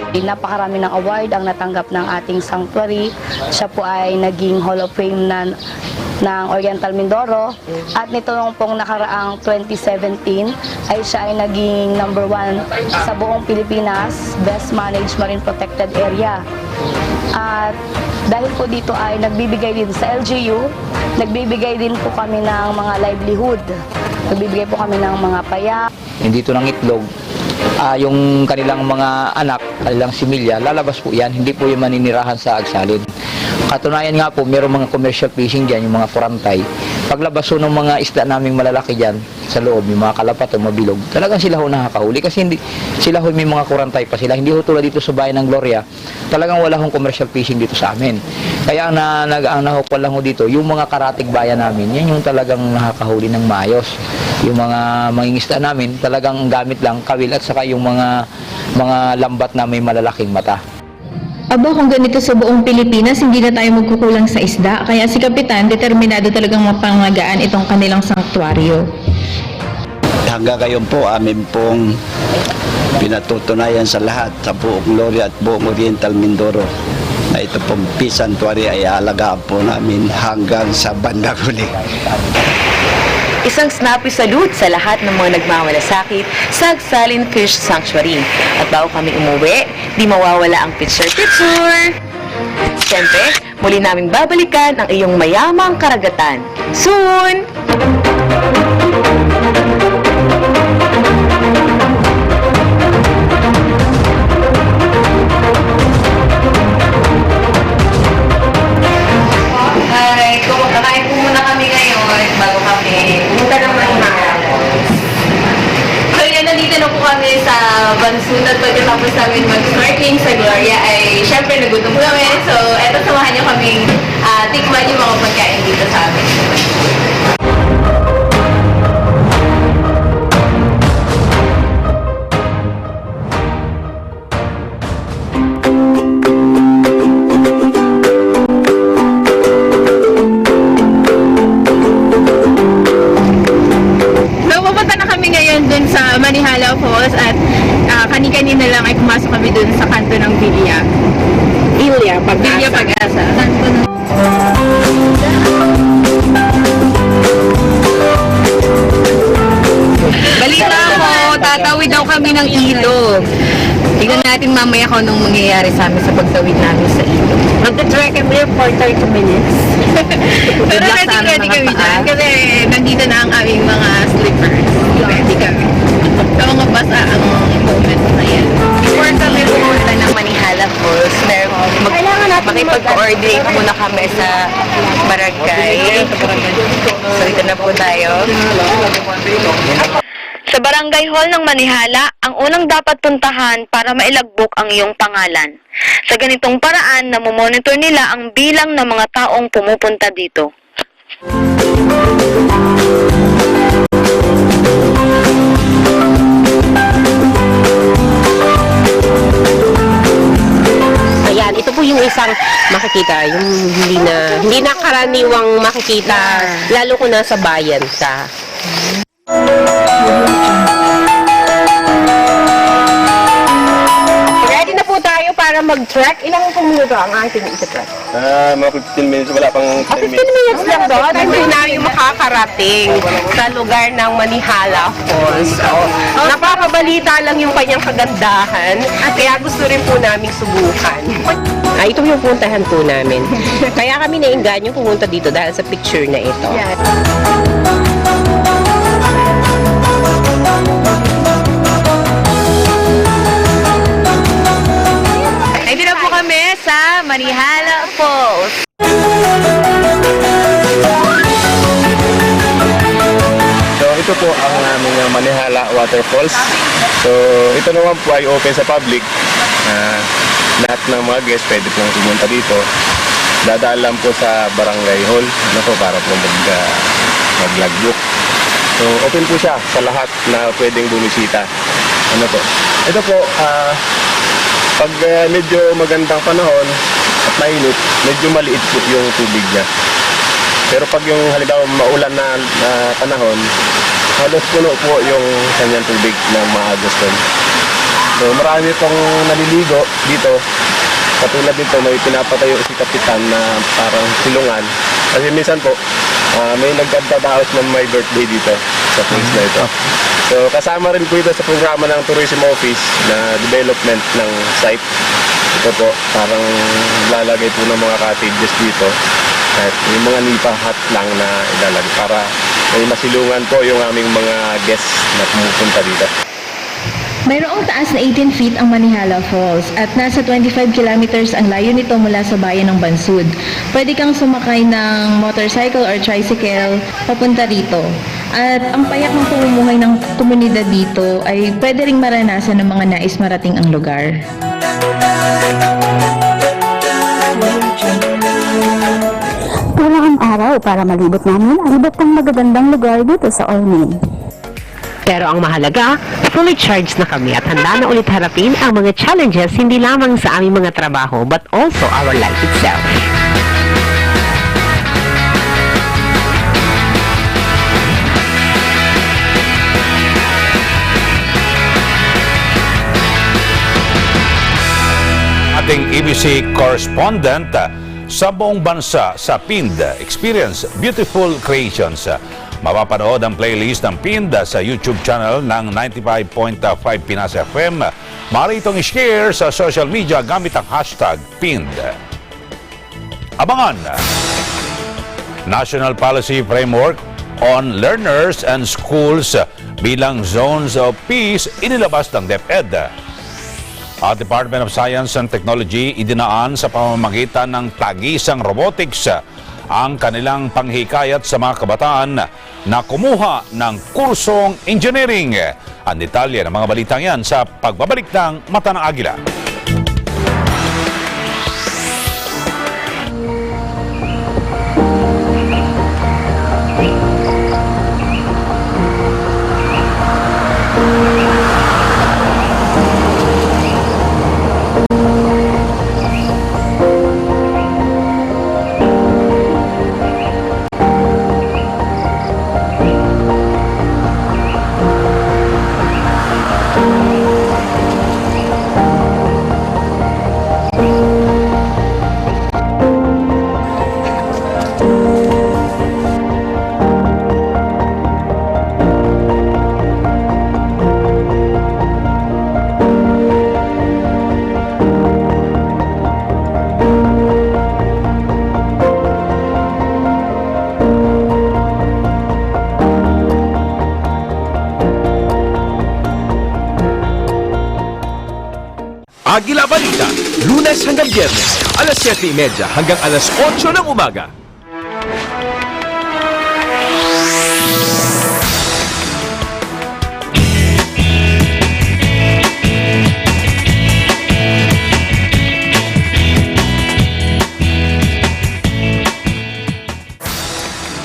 Napakarami ng award ang natanggap ng ating sanctuary. Siya po ay naging Hall of Fame ng Oriental Mindoro. At nito nung pong nakaraang 2017 ay siya ay naging #1 sa buong Pilipinas, Best Managed Marine Protected Area. At dahil po dito ay nagbibigay din sa LGU, nagbibigay din po kami ng mga livelihood. Nagbibigay po kami ng mga paya. Hindi ito ng itlog. Yung kanilang mga anak, kanilang similya, lalabas po yan, hindi po yung maninirahan sa Agsalin. Katunayan nga po, mayroong mga commercial fishing dyan, yung mga kurantay. Paglabas po ng mga isda naming malalaki dyan sa loob, yung mga kalapat o mabilog, talagang sila ho nakakahuli kasi hindi, sila ho may mga kurantay pa sila. Hindi ho tulad dito sa bayan ng Gloria, talagang wala hong commercial fishing dito sa amin. Kaya ang nahukwan lang ho dito, yung mga karatig bayan namin, yan yung talagang nakakahuli ng maayos. Yung mga mangingisda namin, talagang gamit lang kawil at saka yung mga lambat na may malalaking mata. Aba, kung ganito sa buong Pilipinas, hindi na tayo magkukulang sa isda. Kaya si Kapitan, determinado talagang mapangagaan itong kanilang sanktuaryo. Hanggang ngayon po, amin pong pinatutunayan sa lahat, sa buong Gloria at buong Oriental Mindoro, na ito pong Fish Sanctuary ay aalagaan po namin hanggang sa bandang huli. Isang snappy salute sa lahat ng mga nagmamalasakit sa Agila Fish Sanctuary. At bago kami umuwi, di mawawala ang picture-picture. Siyempre, muli naming babalikan ang iyong mayamang karagatan. Soon! Hi! Kakain po muna kami ngayon bago kami pumunta ng Manila. So yan, nandito na po kami sa Bansunat. Pagkatapos namin mag-snorkeling sa Gloria ay syempre nagutom kami. So eto, samahan niyo kaming tikman yung mga pagkain dito sa amin. Sa Manihala Falls at kani-kanina lang ay pumasok kami dun sa kanto ng Villa Pag-asa. Balita ko, tatawid daw kami ng ilog. Tingnan natin mamaya kung anong mangyayari sa amin sa pagtawid namin sa ilog. Magta-trek kami for 30 minutes. Pero ready kami dyan kasi nandito na ang aming mga slippers. Ready kami. Sa mga basa ang moment na yan. Before kami pumunta ng Manihala Falls, makipag-coordinate muna kami sa barangay. So, dito na po tayo. So, Sa barangay hall ng Manihala, ang unang dapat puntahan para mailagbok ang iyong pangalan. Sa ganitong paraan, namomonitor nila ang bilang ng mga taong pumupunta dito. Ayan, ito po yung isang makikita, yung hindi na karaniwang makikita, lalo kung nasa bayan ka. Ready na po tayo para mag-trek. Ilang minuto ang ating ito-trek? Mga 15 minutes, wala pang 10 15 minutes lang doon. Hindi na yung makakarating sa lugar ng Manihala Falls. So, napapabalita lang yung kanyang kagandahan at kaya gusto rin po naming subukan. Ito yung puntahan po namin. Kaya kami nainganyo pumunta dito dahil sa picture na ito. Ready na po kami sa Manihala Falls. So ito po ang aming Manihala Waterfalls. So ito naman po ay open sa public. Lahat ng mga guests pwede pong pumunta dito. Dadaan lang po sa barangay hall para po mag-logbook. So open po siya sa lahat na pwedeng bumisita. Ito po, pag medyo magandang panahon at mainit, medyo maliit po yung tubig niya. Pero pag yung halimbawa maulan na panahon, halos puno po yung kanyang tubig ng mga Agustin. So marami pong naliligo dito. Katulad nito, may pinapatayo si Kapitan na parang silungan. Kasi minsan po, may nagdadaos ng my birthday dito sa place na ito. So kasama rin po ito sa programa ng Tourism Office na development ng site. Ito po, parang lalagay po ng mga cottages dito. At yung mga nipa hut lang na ilalagay para may masilungan po yung aming mga guests na pumupunta dito. Mayroong taas na 18 feet ang Manihala Falls at nasa 25 kilometers ang layo nito mula sa bayan ng Bansud. Pwede kang sumakay ng motorcycle or tricycle papunta rito. At ang payak ng pamumuhay ng komunidad dito ay pwede ring maranasan ng mga nais marating ang lugar. Wala ang araw para malibot namin ang iba't pang magagandang lugar dito sa Ormin. Pero ang mahalaga, fully charged na kami at handa na ulit harapin ang mga challenges hindi lamang sa aming mga trabaho but also our life itself. Ating EBC correspondent sa buong bansa sa PIND Experience Beautiful Creations. Mapapanood ang playlist ng PIND sa YouTube channel ng 95.5 Pinas FM. Maaari itong i-share sa social media gamit ang hashtag PIND. Abangan! National Policy Framework on Learners and Schools bilang Zones of Peace inilabas ng DepEd. At Department of Science and Technology idinaan sa pamamagitan ng tagisang robotics ang kanilang panghikayat sa mga kabataan na kumuha ng kursong engineering. Ang detalye ng mga balitang yan sa pagbabalik ng Mata ng Agila. Agila Balita, Lunes hanggang Biyernes, alas 7:30 hanggang alas 8 ng umaga.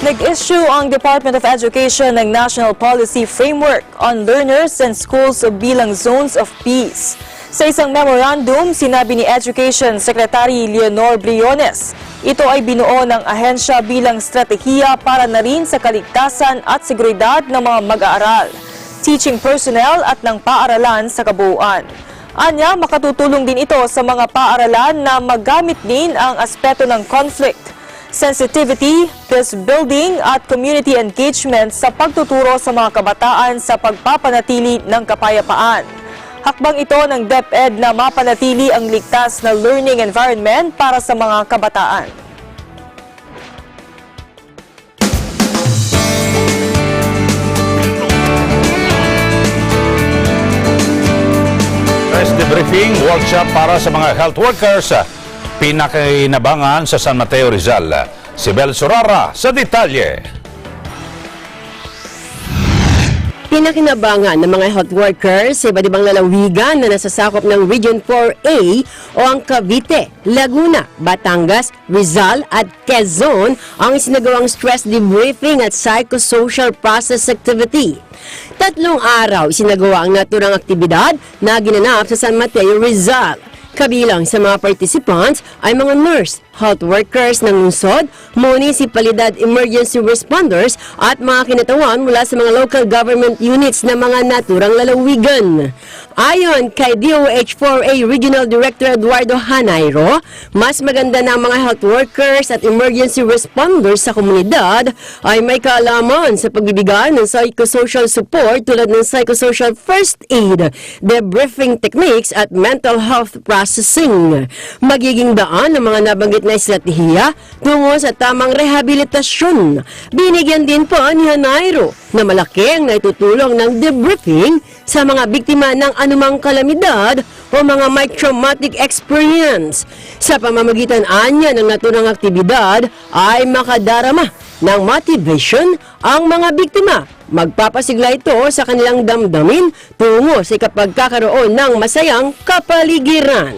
Nag-issue ang Department of Education ng National Policy Framework on Learners and Schools bilang Zones of Peace. Sa isang memorandum, sinabi ni Education Secretary Leonor Briones, ito ay binuo ng ahensya bilang strategiya para na rin sa kaligtasan at seguridad ng mga mag-aaral, teaching personnel at ng paaralan sa kabuuan. Anya, makatutulong din ito sa mga paaralan na maggamit din ang aspeto ng conflict, sensitivity, peace building at community engagement sa pagtuturo sa mga kabataan sa pagpapanatili ng kapayapaan. Hakbang ito ng DepEd na mapanatili ang ligtas na learning environment para sa mga kabataan. Press debriefing workshop para sa mga health workers. Pinakinabangan sa San Mateo, Rizal. Si Bel Sorara sa detalye. Pinakinabangan ng mga health workers sa iba't ibang lalawigan na nasasakop ng Region 4A o ang Cavite, Laguna, Batangas, Rizal at Quezon ang isinagawang stress debriefing at psychosocial process activity. 3 araw isinagawa ang naturang aktibidad na ginanap sa San Mateo, Rizal. Kabilang sa mga participants ay mga nurse, health workers ng lungsod, munisipalidad emergency responders at mga kinatawan mula sa mga local government units na mga naturang lalawigan. Ayon kay DOH-4A Regional Director Eduardo Hanairo, mas maganda na ang mga health workers at emergency responders sa komunidad ay may kaalaman sa pagbibigay ng psychosocial support tulad ng psychosocial first aid, debriefing techniques at mental health processing. Magiging daan ng mga nabanggit na estratehiya tungo sa tamang rehabilitasyon. Binigyan din po ni Hanairo na malaki ang naitutulong ng debriefing sa mga biktima ng anumang kalamidad o mga may traumatic experience. Sa pamamagitan anya ng naturang aktibidad ay makadarama ng motivation ang mga biktima. Magpapasigla ito sa kanilang damdamin tungo sa ikapagkakaroon ng masayang kapaligiran.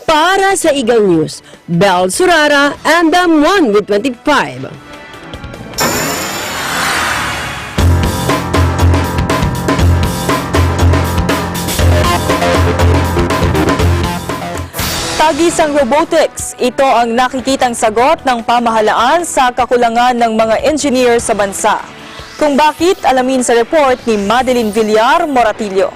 Para sa Eagle News, Bel Surara and the 1 with 25. Tagisang robotics, ito ang nakikitang sagot ng pamahalaan sa kakulangan ng mga engineer sa bansa. Kung bakit, alamin sa report ni Madeline Villar Moratillo.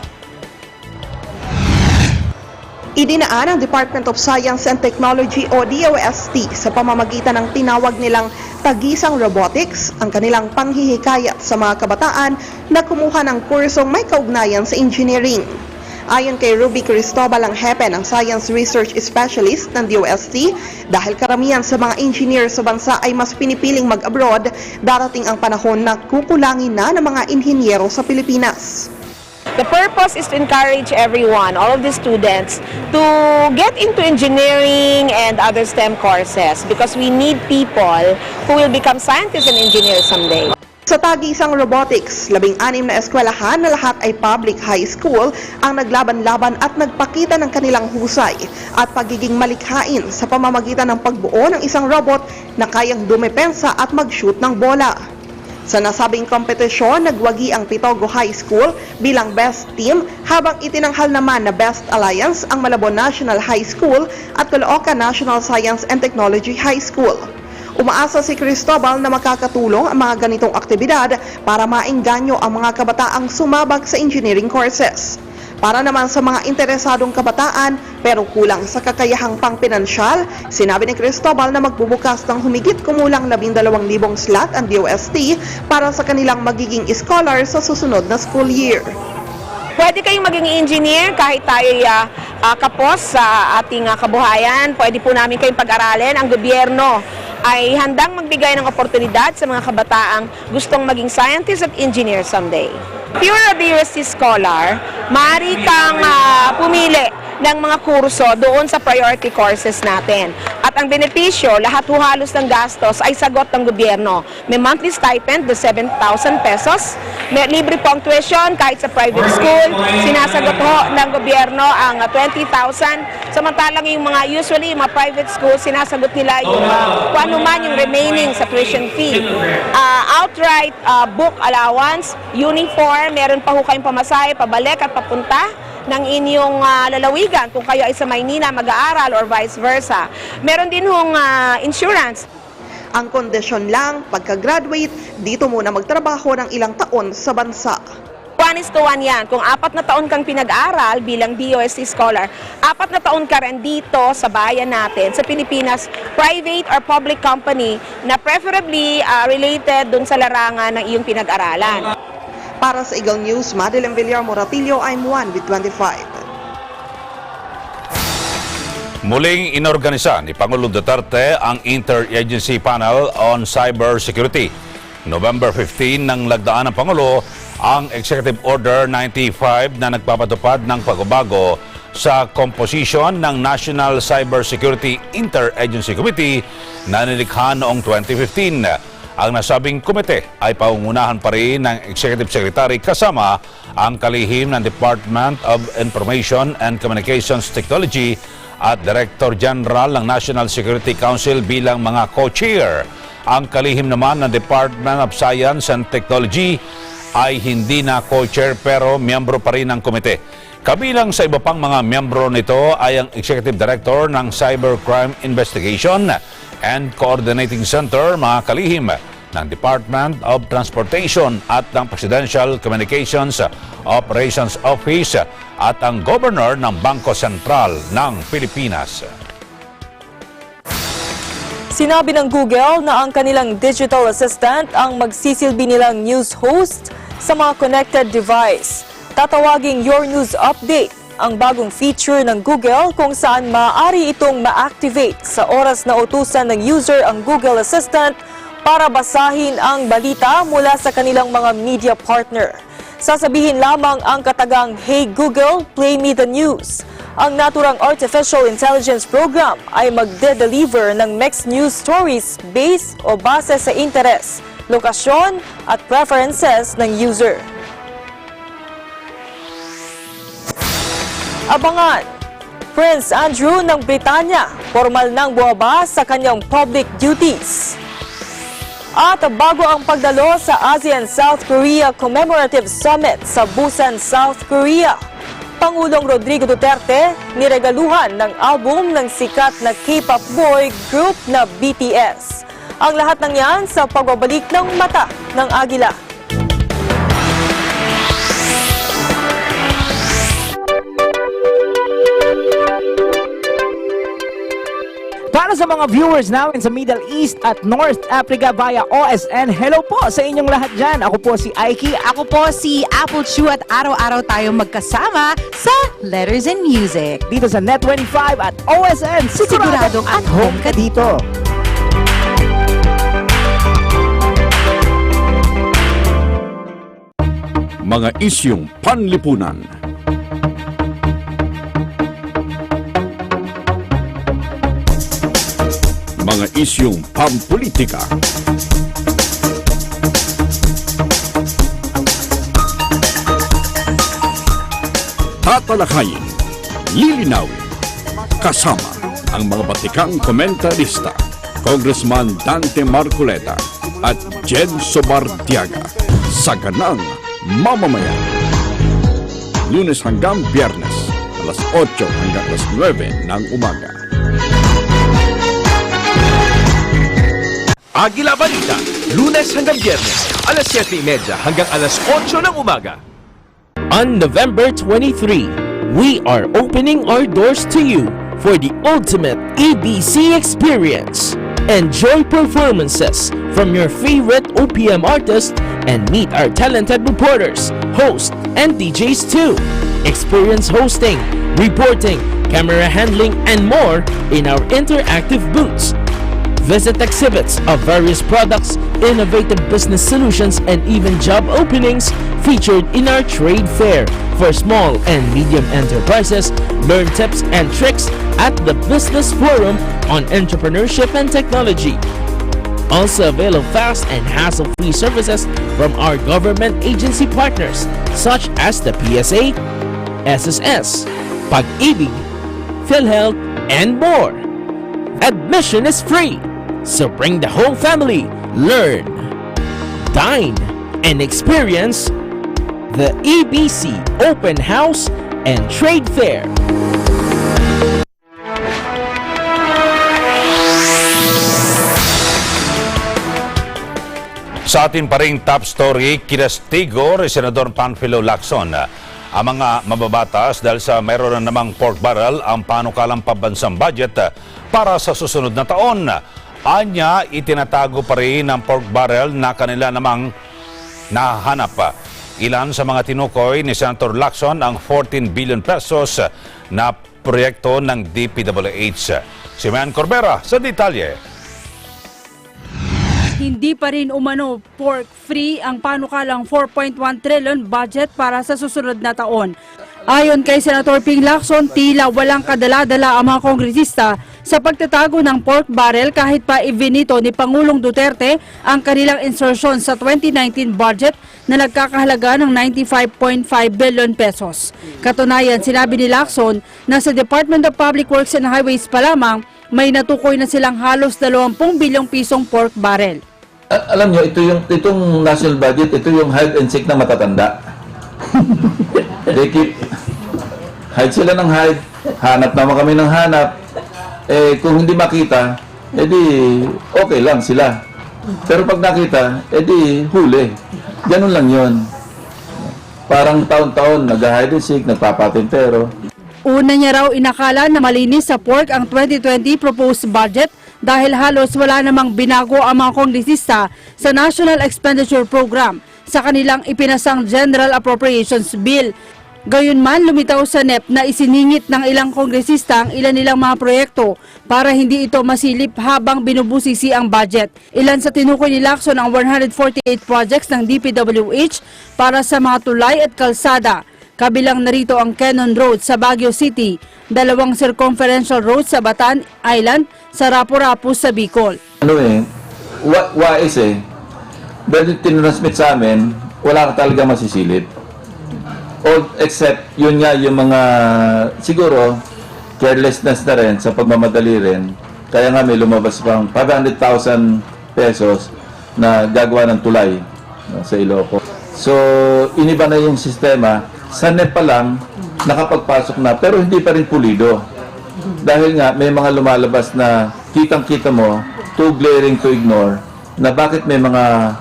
Idinaan ng Department of Science and Technology o DOST sa pamamagitan ng tinawag nilang Tagisang Robotics ang kanilang panghihikayat sa mga kabataan na kumuha ng kursong may kaugnayan sa engineering. Ayon kay Ruby Cristobal, ang hepe ng Science Research Specialist ng DOST, dahil karamihan sa mga engineer sa bansa ay mas pinipiling mag-abroad, darating ang panahon na kukulangin na ng mga inhinyero sa Pilipinas. The purpose is to encourage everyone, all of the students, to get into engineering and other STEM courses because we need people who will become scientists and engineers someday. Sa Tagisang Robotics, 16 na eskwelahan na lahat ay public high school ang naglaban-laban at nagpakita ng kanilang husay at pagiging malikhain sa pamamagitan ng pagbuo ng isang robot na kayang dumepensa at mag-shoot ng bola. Sa nasabing kompetisyon, nagwagi ang Pitogo High School bilang best team habang itinanghal naman na best alliance ang Malabon National High School at Caloocan National Science and Technology High School. Umaasa si Cristobal na makakatulong ang mga ganitong aktibidad para maengganyo ang mga kabataang sumabak sa engineering courses. Para naman sa mga interesadong kabataan pero kulang sa kakayahang pangpinansyal, sinabi ni Cristobal na magbubukas ng humigit kumulang 12,000 slot ang DOST para sa kanilang magiging scholar sa susunod na school year. Pwede kayong maging engineer kahit tayo kapos sa ating kabuhayan. Pwede po namin kayong pag-aralin. Ang gobyerno ay handang magbigay ng oportunidad sa mga kabataang gustong maging scientist at engineer someday. If you're a DOST scholar, maaari kang pumili ng mga kurso doon sa priority courses natin. At ang benepisyo, lahat halos ng gastos ay sagot ng gobyerno. May monthly stipend de 7,000 pesos, may libre pong tuition kahit sa private school, sinasagot ho ng gobyerno ang 20,000, samantalang yung mga usually yung mga private school, sinasagot nila yung kung ano man yung remaining sa tuition fee. Outright book allowance, uniform, meron pa ho kayong pamasahe, pabalik at papunta ng inyong lalawigan kung kayo ay sa Maynila mag-aaral or vice versa. Meron din hong insurance. Ang kondisyon lang, pagka-graduate, dito muna magtrabaho ng ilang taon sa bansa. 1:1 yan. Kung 4 na taon kang pinag-aral bilang DOST scholar, 4 na taon ka rin dito sa bayan natin, sa Pilipinas, private or public company na preferably related dun sa larangan ng iyong pinag-aralan. Para sa Eagle News, Madeline Villar Moratillo, I'm 1 with 25. Muling inorganisa ni Pangulong Duterte ang Interagency Panel on Cybersecurity. November 15 nang lagdaan ng Pangulo ang Executive Order 95 na nagpapatupad ng pagbabago sa composition ng National Cybersecurity Interagency Committee na nilikha noong 2015. Ang nasabing komite ay pangungunahan pa rin ng Executive Secretary kasama ang kalihim ng Department of Information and Communications Technology at Director General ng National Security Council bilang mga co-chair. Ang kalihim naman ng Department of Science and Technology ay hindi na co-chair pero miyembro pa rin ng komite. Kabilang sa iba pang mga miyembro nito ay ang Executive Director ng Cybercrime Investigation and Coordinating Center, mga kalihim ng Department of Transportation at ng Presidential Communications Operations Office at ang Governor ng Bangko Sentral ng Pilipinas. Sinabi ng Google na ang kanilang digital assistant ang magsisilbi nilang news host sa mga connected device. Tatawaging Your News Update, ang bagong feature ng Google kung saan maaari itong ma-activate sa oras na utusan ng user ang Google Assistant para basahin ang balita mula sa kanilang mga media partner. Sasabihin lamang ang katagang, "Hey Google, play me the news." Ang naturang artificial intelligence program ay magde-deliver ng mixed news stories based o base sa interes, lokasyon at preferences ng user. Abangan! Prince Andrew ng Britanya, formal nang buwaba sa kanyang public duties. At bago ang pagdalo sa ASEAN-South Korea Commemorative Summit sa Busan, South Korea, Pangulong Rodrigo Duterte niregaluhan ng album ng sikat na K-pop boy group na BTS. Ang lahat ng yan sa pagbabalik ng mata ng Agila. Para sa mga viewers namin sa Middle East at North Africa via OSN, hello po sa inyong lahat dyan. Ako po si Aiki. Ako po si Apple Chu at araw-araw tayong magkasama sa Letters and Music. Dito sa Net25 at OSN, Siguradong at home ka dito. Mga isyung panlipunan. Mga isyung pampolitika. Tatalakayin, lilinawin, kasama ang mga batikang komentarista, Congressman Dante Marcoleta at Jen Sobardiaga sa Ganang Mamamayan. Lunes hanggang Biyernes, alas 8 hanggang alas 9 ng umaga. Agila Balita, Lunes hanggang Biyernes, alas 7:30 hanggang alas 8 ng umaga. On November 23, we are opening our doors to you for the ultimate ABC experience. Enjoy performances from your favorite OPM artists and meet our talented reporters, hosts, and DJs too. Experience hosting, reporting, camera handling, and more in our interactive booths. Visit exhibits of various products, innovative business solutions, and even job openings featured in our trade fair. For small and medium enterprises, learn tips and tricks at the Business Forum on Entrepreneurship and Technology. Also avail of fast and hassle-free services from our government agency partners such as the PSA, SSS, Pag-ibig, PhilHealth, and more. Admission is free, so bring the whole family, learn, dine, and experience the EBC Open House and Trade Fair. Sa atin pa ring top story, kinastigo ni Senador Panfilo Lacson ang mga mababatas dahil sa mayroon na namang pork barrel ang panukalang pambansang budget para sa susunod na taon. Anya, itinatago pa rin ang pork barrel na kanila namang nahanap. Ilan sa mga tinukoy ni Senator Lacson ang 14 billion pesos na proyekto ng DPWH. Si Man Corbera sa detalye. Hindi pa rin umano pork-free ang panukalang 4.1 trillion budget para sa susunod na taon. Ayon kay Senator Ping Lacson, tila walang kadala-dala ang mga kongresista sa pagtatago ng pork barrel kahit pa ibinito ni Pangulong Duterte ang kanilang insertion sa 2019 budget na nagkakahalaga ng 95.5 billion pesos. Katunayan, sinabi ni Lacson na sa Department of Public Works and Highways pa lamang may natukoy na silang halos 20 bilyong pisong pork barrel. Alam nyo, itong national budget, ito yung hide and seek na matatanda. They keep, hide sila ng hide, hanap naman kami ng hanap. Kung hindi makita, edi okay lang sila. Pero pag nakita, edi huli. Ganun lang yon. Parang taon-taon, nag-hide and seek, nagpapatintero. Una niya raw inakala na malinis sa pork ang 2020 proposed budget dahil halos wala namang binago ang mga kongresista sa National Expenditure Program sa kanilang ipinasang General Appropriations Bill. Gayunman, lumitaw sa NEP na isiningit ng ilang kongresista ang ilan nilang mga proyekto para hindi ito masilip habang binubusisi ang budget. Ilan sa tinukoy ni Lacson ang 148 projects ng DPWH para sa mga tulay at kalsada. Kabilang narito ang Cannon Road sa Baguio City, 2 circumferential roads sa Batan Island, sa Rapu-Rapu sa Bicol. Wais dahil tinransmit sa amin, wala ka talaga masisilip. All except, yun nga, yung mga, siguro, carelessness na rin sa pagmamadali rin. Kaya nga may lumabas pang 500,000 pesos na gagawa ng tulay sa Ilocos. So, iniba na yung sistema. Sa NEP pa lang, nakapagpasok na, pero hindi pa rin pulido. Dahil nga, may mga lumalabas na kitang-kita mo, too glaring to ignore, na bakit may mga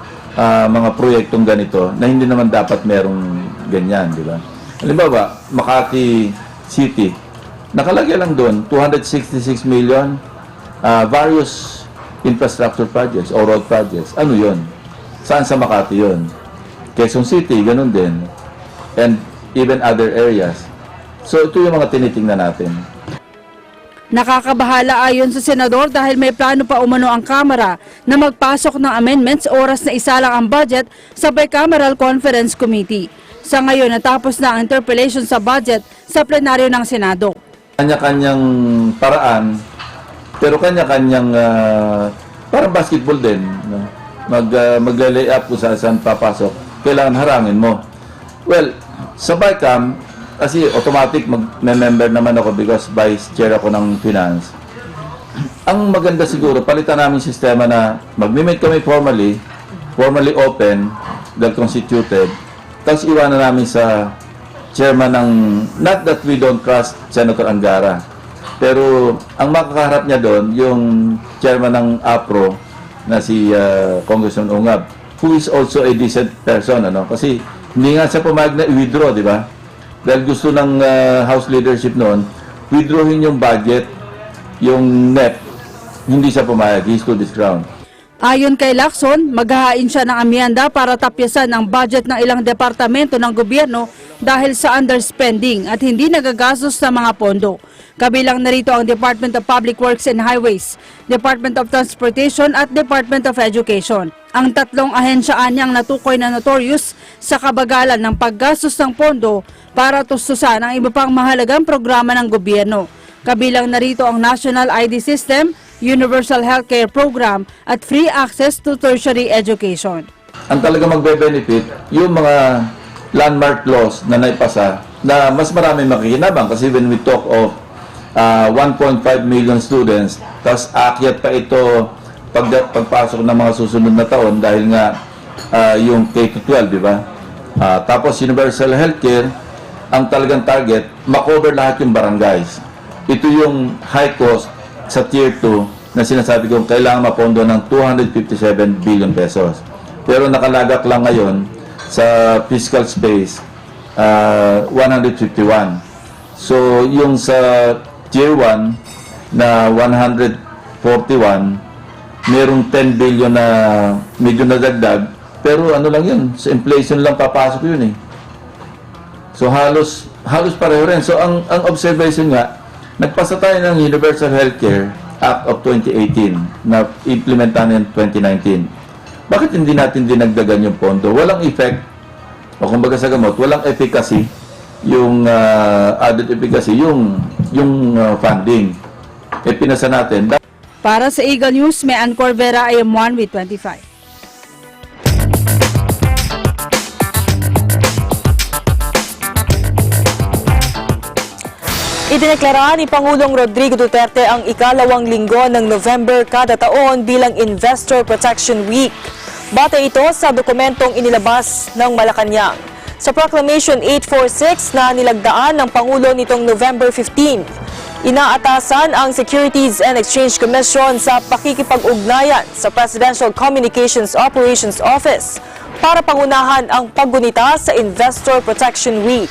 proyektong ganito na hindi naman dapat merong ganyan, di ba? Halimbawa, Makati City, nakalagay lang doon, 266 million, various infrastructure projects or road projects. Ano yun? Saan sa Makati yun? Quezon City, ganun din. And even other areas. So ito yung mga tinitingnan natin. Nakakabahala ayon sa senador dahil may plano pa umano ang Kamara na magpasok ng amendments oras na isa lang ang budget sa Bicameral Conference Committee. Sa ngayon, natapos na ang interpellation sa budget sa plenaryo ng Senado. Kanya-kanyang paraan, pero kanya-kanyang parang basketball din. No? Mag-lay up kung saan papasok. Kailangan harangin mo. Well, sa BICAM, kasi automatic mag-member naman ako because vice chair ako ng finance. Ang maganda siguro, palitan namin sistema na mag-meet kami formally open, well constituted, tapos iwanan namin sa chairman ng, not that we don't trust Senator Angara, pero ang makakaharap niya doon, yung chairman ng APRO na si Congressman Ungab, who is also a decent person, ano? Kasi hindi nga siya pumayag na i-withdraw, di ba? Dahil gusto ng House leadership noon, withdrawin yung budget, yung NEP, hindi siya pumayag. He stood his ground. Ayon kay Lacson, maghahain siya ng amyenda para tapyasan ang budget ng ilang departamento ng gobyerno dahil sa underspending at hindi nagagastos sa mga pondo. Kabilang narito ang Department of Public Works and Highways, Department of Transportation at Department of Education. Ang tatlong ahensya anyang natukoy na notorious sa kabagalan ng paggastos ng pondo para tustusan ang iba pang mahalagang programa ng gobyerno. Kabilang narito ang National ID System, Universal Healthcare Program at free access to tertiary education. Ang talaga magbe-benefit yung mga landmark laws na naipasa na mas marami makikinabang kasi when we talk of 1.5 million students, tapos aakyat pa ito pagpasok ng mga susunod na taon dahil nga yung K-12, di ba? Tapos universal healthcare, ang talagang target, makover lahat yung barangays. Ito yung high cost sa tier 2 na sinasabi ko kailangan mapondo ng 257 billion pesos. Pero nakalagak lang ngayon sa fiscal space 151. So yung sa tier 1 na 141, merong 10 billion na medyo nadagdag, pero ano lang yun, sa inflation lang papasok yun eh. So halos pareho rin. So ang observation nga, nagpasa tayo ng Universal Healthcare Act of 2018 na implementahan ng 2019. Bakit hindi natin dinagdagan yung pondo? Walang effect, o kumbaga sa gamot, walang efficacy, yung added efficacy, yung funding. Pinasa natin. Para sa Eagle News, may Ann Corvera, IM1 with 25. Idineklara ni Pangulong Rodrigo Duterte ang ikalawang linggo ng November kada taon bilang Investor Protection Week. Batay ito sa dokumentong inilabas ng Malacanang. Sa Proclamation 846 na nilagdaan ng Pangulo nitong November 15, inaatasan ang Securities and Exchange Commission sa pakikipag-ugnayan sa Presidential Communications Operations Office para pangunahan ang paggunita sa Investor Protection Week.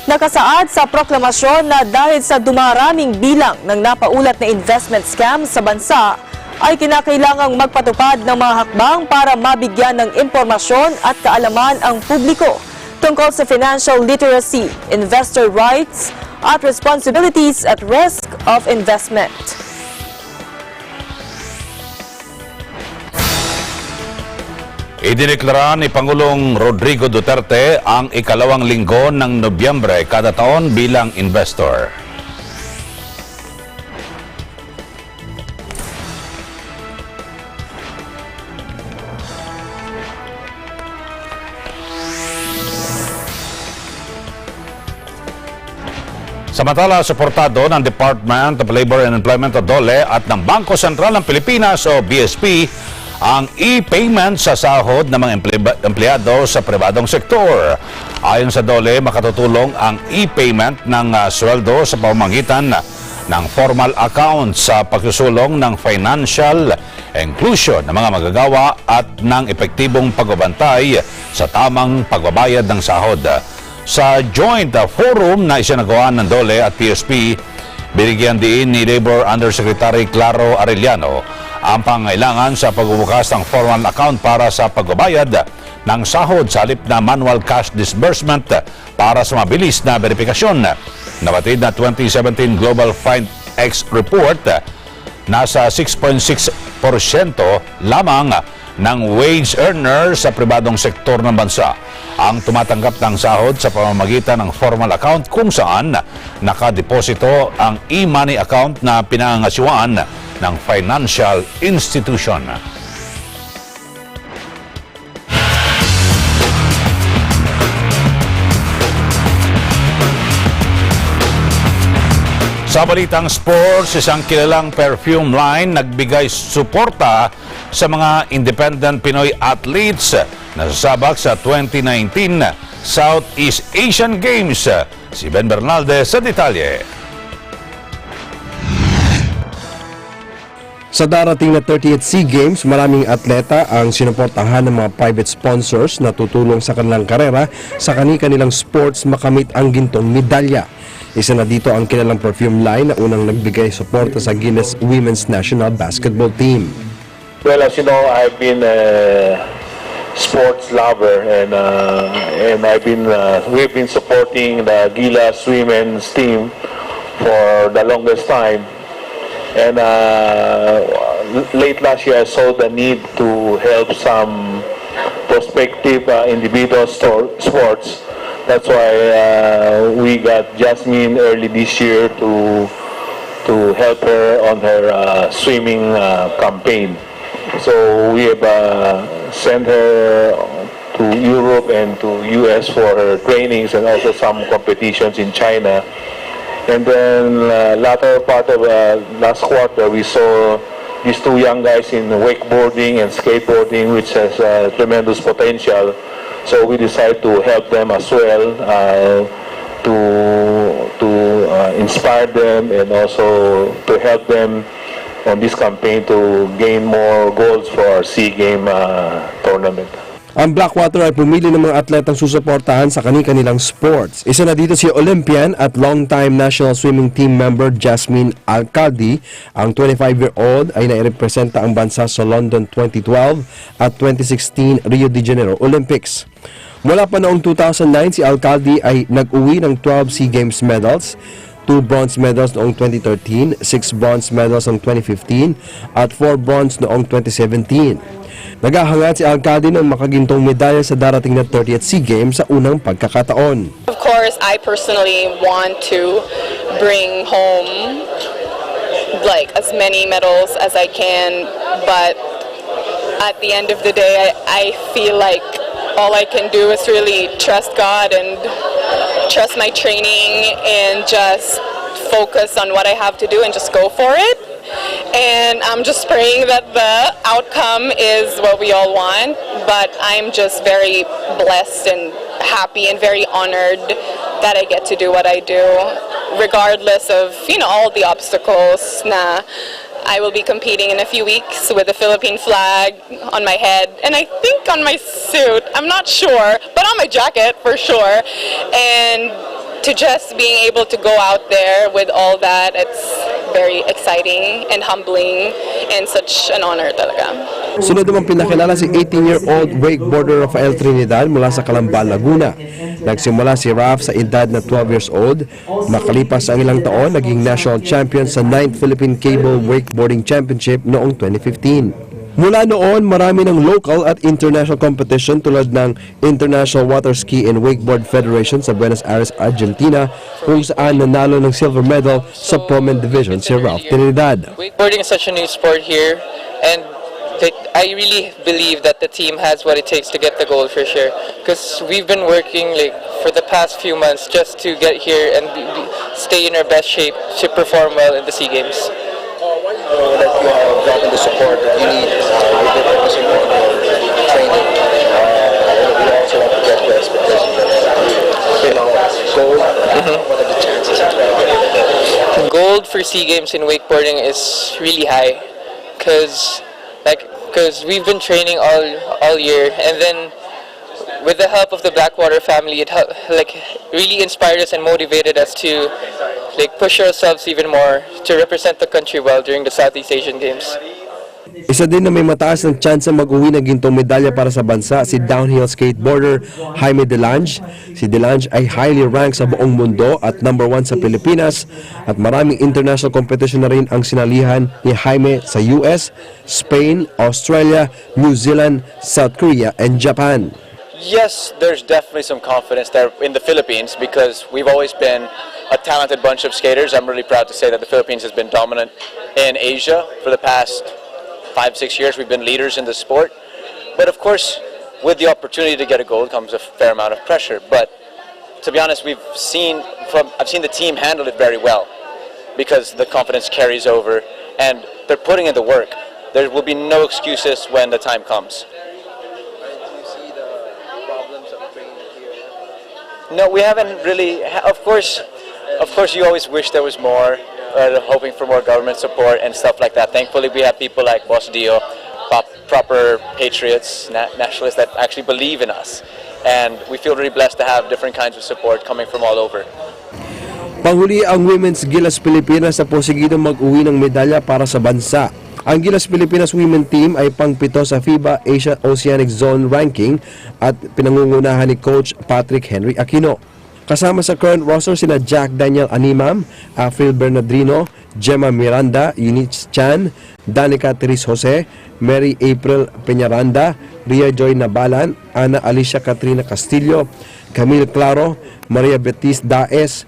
Nakasaad sa proklamasyon na dahil sa dumaraming bilang ng napaulat na investment scam sa bansa, ay kinakailangang magpatupad ng mga hakbang para mabigyan ng impormasyon at kaalaman ang publiko tungkol sa financial literacy, investor rights, at responsibilities at risk of investment. Idineklara ni Pangulong Rodrigo Duterte ang ikalawang linggo ng Nobyembre kada taon bilang investor. Samantala, suportado ng Department of Labor and Employment o DOLE at ng Bangko Sentral ng Pilipinas o BSP ang e-payment sa sahod ng mga empleyado sa pribadong sektor. Ayon sa DOLE, makatutulong ang e-payment ng sweldo sa pamamagitan ng formal account sa pagsusulong ng financial inclusion ng mga magagawa at ng epektibong pagbabantay sa tamang pagbabayad ng sahod. Sa joint forum na isinagawa ng DOLE at PSP, binigyan din ni Labor Undersecretary Claro Arellano ang pangailangan sa pagbubukas ng formal account para sa pagbabayad ng sahod sa halip na manual cash disbursement para sa mabilis na verifikasyon. Nabatid na 2017 Global FindX Report, nasa 6.6% lamang ng wage earner sa pribadong sektor ng bansa ang tumatanggap ng sahod sa pamamagitan ng formal account kung saan nakadeposito ang e-money account na pinangasiwaan ng financial institution. Sa balitang sports, isang kilalang perfume line nagbigay suporta sa mga independent Pinoy athletes na sasabak sa 2019 Southeast Asian Games. Si Ben Bernaldez sa detalye. Sa darating na 30th SEA Games, maraming atleta ang sinuportahan ng mga private sponsors na tutulong sa kanilang karera sa kanilang sports makamit ang gintong medalya. Isa na dito ang kilalang perfume line na unang nagbigay suporta sa Guinness Women's National Basketball Team. Well, as you know, I've been sports lover, and we've been supporting the Agila women's team for the longest time. And late last year, I saw the need to help some prospective individual sports. That's why we got Jasmine early this year to help her on her swimming campaign. So we have sent her to Europe and to US for her trainings and also some competitions in China. And then latter part of last quarter, we saw these two young guys in wakeboarding and skateboarding, which has tremendous potential. So we decided to help them as well, to inspire them and also to help them on this campaign to gain more golds for our SEA Game tournament. Ang Blackwater ay pumili ng mga atletang susuportahan sa kani-kanilang sports. Isa na dito si Olympian at long-time national swimming team member Jasmine Alcalde. Ang 25-year-old ay nairepresenta ang bansa sa London 2012 at 2016 Rio de Janeiro Olympics. Mula pa noong 2009, si Alcalde ay nag-uwi ng 12 SEA Games medals, 2 bronze medals noong 2013, 6 bronze medals noong 2015 at 4 bronze noong 2017. Naghahangat si Alcalde ng makagintong medalya sa darating na 30th SEA Games sa unang pagkakataon. Of course, I personally want to bring home like as many medals as I can, but at the end of the day, I feel like all I can do is really trust God and trust my training and just focus on what I have to do and just go for it. And I'm just praying that the outcome is what we all want, but I'm just very blessed and happy and very honored that I get to do what I do, regardless of, all the obstacles. I will be competing in a few weeks with the Philippine flag on my head, and I think on my suit, I'm not sure, but on my jacket for sure. And to just being able to go out there with all that, it's very exciting and humbling and such an honor talaga. Sunod naman pinakilala si 18-year-old wakeboarder Rafael Trinidad mula sa Calamba, Laguna. Nagsimula si Raf sa edad na 12 years old. Makalipas ang ilang taon, naging national champion sa 9th Philippine Cable Wakeboarding Championship noong 2015. Mula noon, marami ng local at international competition tulad ng International Water Ski and Wakeboard Federation sa Buenos Aires, Argentina, kung saan nanalo ng silver medal sa Pro-Men Division si Ralph Trinidad. Wakeboarding is such a new sport here, and I really believe that the team has what it takes to get the gold for sure. Because we've been working for the past few months just to get here and stay in our best shape to perform well in the SEA Games. That you have gotten the support that you need with the focusing on your training. We also want to get the expectations that gold. What are the chances? Gold for SEA Games in wakeboarding is really high, because we've been training all year, and then with the help of the Blackwater family, it really inspired us and motivated us to push ourselves even more to represent the country well during the Southeast Asian Games. Isa din na may mataas ng tsansa mag-uwi ng gintong medalya para sa bansa si downhill skateboarder Jaime Delange. Si Delange ay highly ranked sa buong mundo at number 1 sa Pilipinas, at maraming international competition na rin ang sinalihan ni Jaime sa US, Spain, Australia, New Zealand, South Korea, and Japan. Yes, there's definitely some confidence there in the Philippines because we've always been a talented bunch of skaters. I'm really proud to say that the Philippines has been dominant in Asia for the past 5-6 years. We've been leaders in the sport. But of course, with the opportunity to get a gold comes a fair amount of pressure. But to be honest, I've seen the team handle it very well because the confidence carries over and they're putting in the work. There will be no excuses when the time comes. No, we haven't really. Of course, you always wish there was more, hoping for more government support and stuff like that. Thankfully, we have people like Boss Dio, proper patriots, nationalists that actually believe in us. And we feel really blessed to have different kinds of support coming from all over. Panghuli ang Women's Gilas Pilipinas sa posigidong mag-uwi ng medalya para sa bansa. Ang Gilas Pilipinas Women Team ay pang-7 sa FIBA Asia Oceanic Zone Ranking at pinangungunahan ni Coach Patrick Henry Aquino. Kasama sa current roster sina Jack Daniel Animam, Afril Bernardino, Gemma Miranda, Eunice Chan, Danica Teres Jose, Mary April Peñaranda, Ria Joy Nabalan, Ana Alicia Katrina Castillo, Camille Claro, Maria Betis Daes,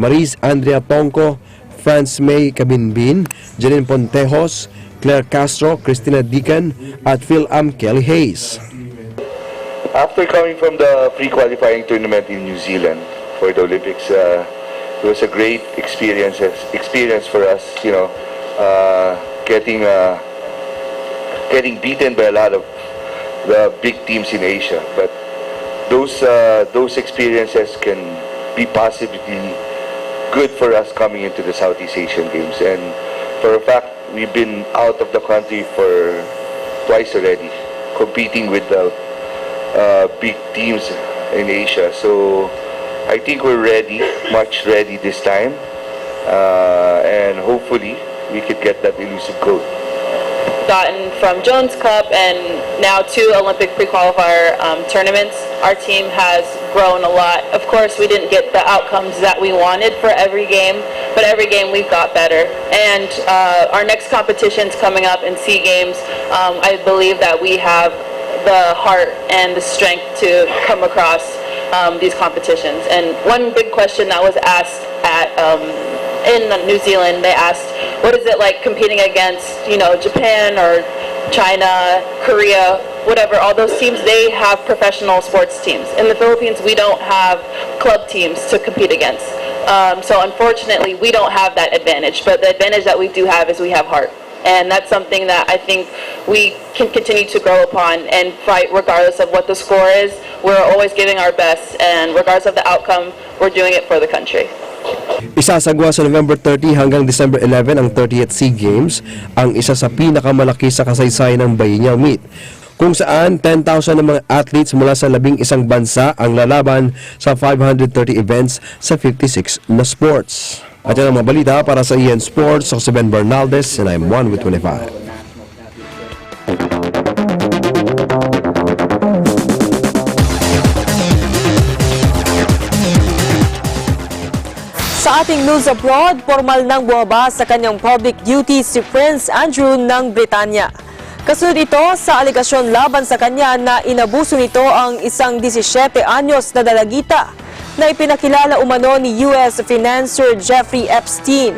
Maris Andrea Tonco, France May Cabinbin, Janine Pontejos, Claire Castro, Christina Deacon, at Phil Kelly Hayes. After coming from the pre-qualifying tournament in New Zealand for the Olympics, it was a great experience for us, getting beaten by a lot of the big teams in Asia. But those experiences can be possibly good for us coming into the Southeast Asian Games. And for a fact, we've been out of the country for twice already, competing with the big teams in Asia. So I think we're ready, much ready this time, and hopefully we could get that elusive gold. Gotten from Jones Cup and now 2 Olympic pre-qualifier tournaments. Our team has grown a lot. Of course, we didn't get the outcomes that we wanted for every game, but every game we've got better. And our next competition's coming up in SEA Games. I believe that we have the heart and the strength to come across these competitions. And one big question that was asked at in New Zealand, they asked, what is it like competing against, Japan or China, Korea, whatever, all those teams, they have professional sports teams. In the Philippines, we don't have club teams to compete against. So unfortunately, we don't have that advantage. But the advantage that we do have is we have heart. And that's something that I think we can continue to grow upon and fight regardless of what the score is. We're always giving our best, and regardless of the outcome, we're doing it for the country. Isasagwa sa November 30 hanggang December 11 ang 30th SEA Games, ang isa sa pinakamalaki sa kasaysayan ng Biennial Meet, kung saan 10,000 ng mga athletes mula sa 11 bansa ang lalaban sa 530 events sa 56 na sports. At yan ang mga balita para sa EN Sports. Ako si Ben Bernaldez and I'm 1 with 25. Sa ating news abroad, formal nang bumaba sa kanyang public duties si Prince Andrew ng Britanya. Kasunod ito sa alegasyon laban sa kanya na inabuso nito ang isang 17 anyos na dalagita na ipinakilala umano ni US financier Jeffrey Epstein.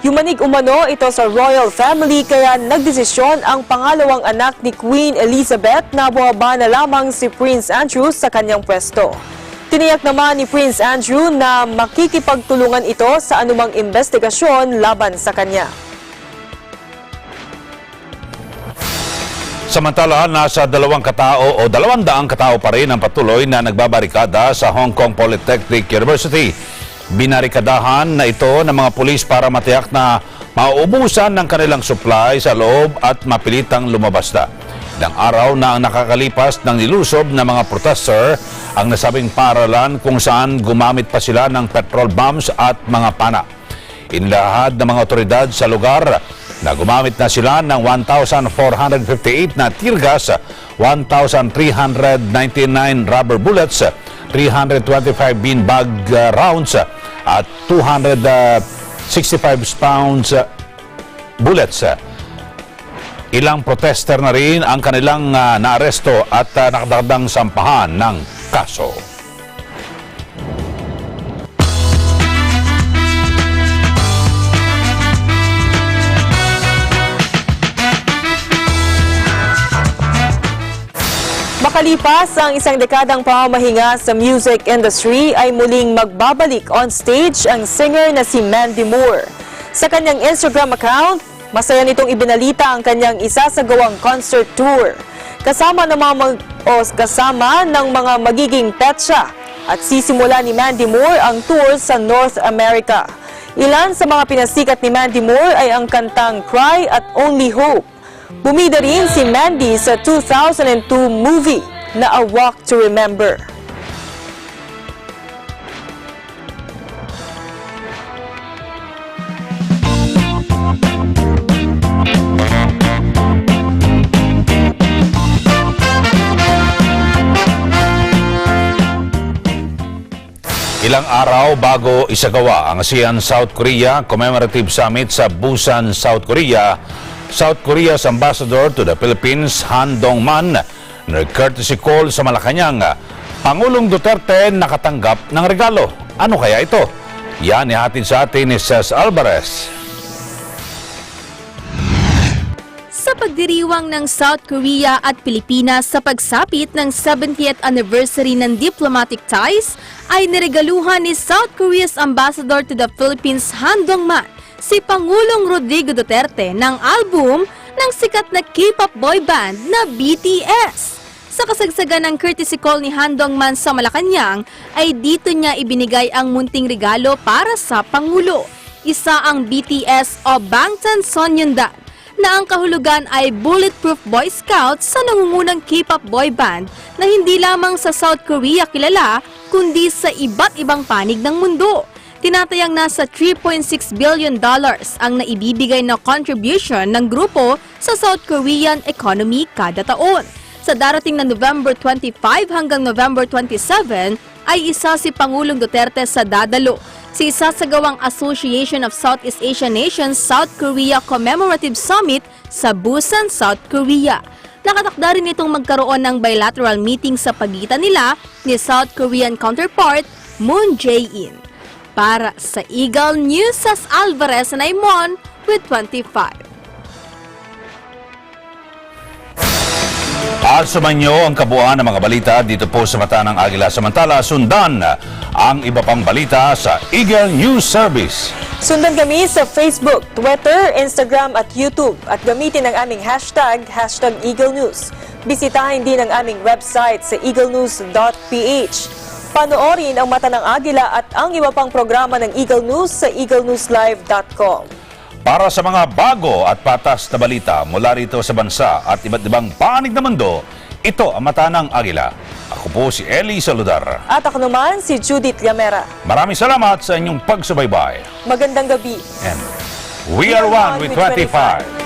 Yumanig umano ito sa royal family kaya nagdesisyon ang pangalawang anak ni Queen Elizabeth na bumaba na lamang si Prince Andrew sa kanyang pwesto. Tiniyak naman ni Prince Andrew na makikipagtulungan ito sa anumang investigasyon laban sa kanya. Samantala, nasa 200 katao pa rin ang patuloy na nagbabarikada sa Hong Kong Polytechnic University. Binarikadahan na ito ng mga pulis para matiyak na mauubusan ng kanilang supply sa loob at mapilitang lumabas na. Ilang araw na ang nakakalipas ng nilusob ng mga protester ang nasabing paralan kung saan gumamit pa sila ng petrol bombs at mga pana. Inilahad ng mga otoridad sa lugar na gumamit na sila ng 1,458 na tear gas, 1,399 rubber bullets, 325 beanbag rounds at 265 pounds bullets. Ilang protester na rin ang kanilang naaresto at nakadagdag sampahan ng kaso. Makalipas ang isang dekadang pamamahinga sa music industry ay muling magbabalik on stage ang singer na si Mandy Moore. Sa kanyang Instagram account, masaya nitong ibinalita ang kanyang isasagawang concert tour. Kasama ng mga magiging petsa at sisimula ni Mandy Moore ang tour sa North America. Ilan sa mga pinasikat ni Mandy Moore ay ang kantang Cry at Only Hope. Bumida rin si Mandy sa 2002 movie na A Walk to Remember. Ilang araw bago isagawa ang ASEAN-South Korea Commemorative Summit sa Busan, South Korea's Ambassador to the Philippines, Han Dong-man, nag-courtesy call sa Malacanang. Pangulong Duterte nakatanggap ng regalo. Ano kaya ito? Yan ihatid sa atin ni Cez Alvarez. Sa pagdiriwang ng South Korea at Pilipinas sa pagsapit ng 70th anniversary ng diplomatic ties, ay niregaluhan ni South Korea's Ambassador to the Philippines, Han Dong-man, si Pangulong Rodrigo Duterte ng album ng sikat na K-pop boy band na BTS. Sa kasagsagan ng courtesy call ni Han Dong-man sa Malacanang, ay dito niya ibinigay ang munting regalo para sa Pangulo. Isa ang BTS o Bangtan Sonyeondan, na ang kahulugan ay Bulletproof Boy Scouts sa nangungunang K-pop boy band na hindi lamang sa South Korea kilala, kundi sa iba't ibang panig ng mundo. Tinatayang nasa $3.6 billion ang naibibigay na contribution ng grupo sa South Korean economy kada taon. Sa darating na November 25 hanggang November 27 ay isa si Pangulong Duterte sa dadalo sa isasagawang Association of Southeast Asian Nations South Korea Commemorative Summit sa Busan, South Korea. Nakatakda rin itong magkaroon ng bilateral meeting sa pagitan nila ni South Korean counterpart Moon Jae-in. Para sa Eagle News, Cez Alvarez and Aimon with 25. At sumanyo ang kabuuan ng mga balita dito po sa Mata ng Agila. Samantala, sundan ang iba pang balita sa Eagle News Service. Sundan kami sa Facebook, Twitter, Instagram at YouTube at gamitin ang aming hashtag Eagle News. Bisitahin din ang aming website sa eaglenews.ph. Panoorin ang Mata ng Agila at ang iba pang programa ng Eagle News sa eaglenewslive.com. Para sa mga bago at patas na balita mula rito sa bansa at iba't ibang panig na mundo, ito ang Mata ng Agila. Ako po si Eli Saludar. At ako naman si Judith Gamera. Maraming salamat sa inyong pagsubaybay. Magandang gabi. And we are one with 25.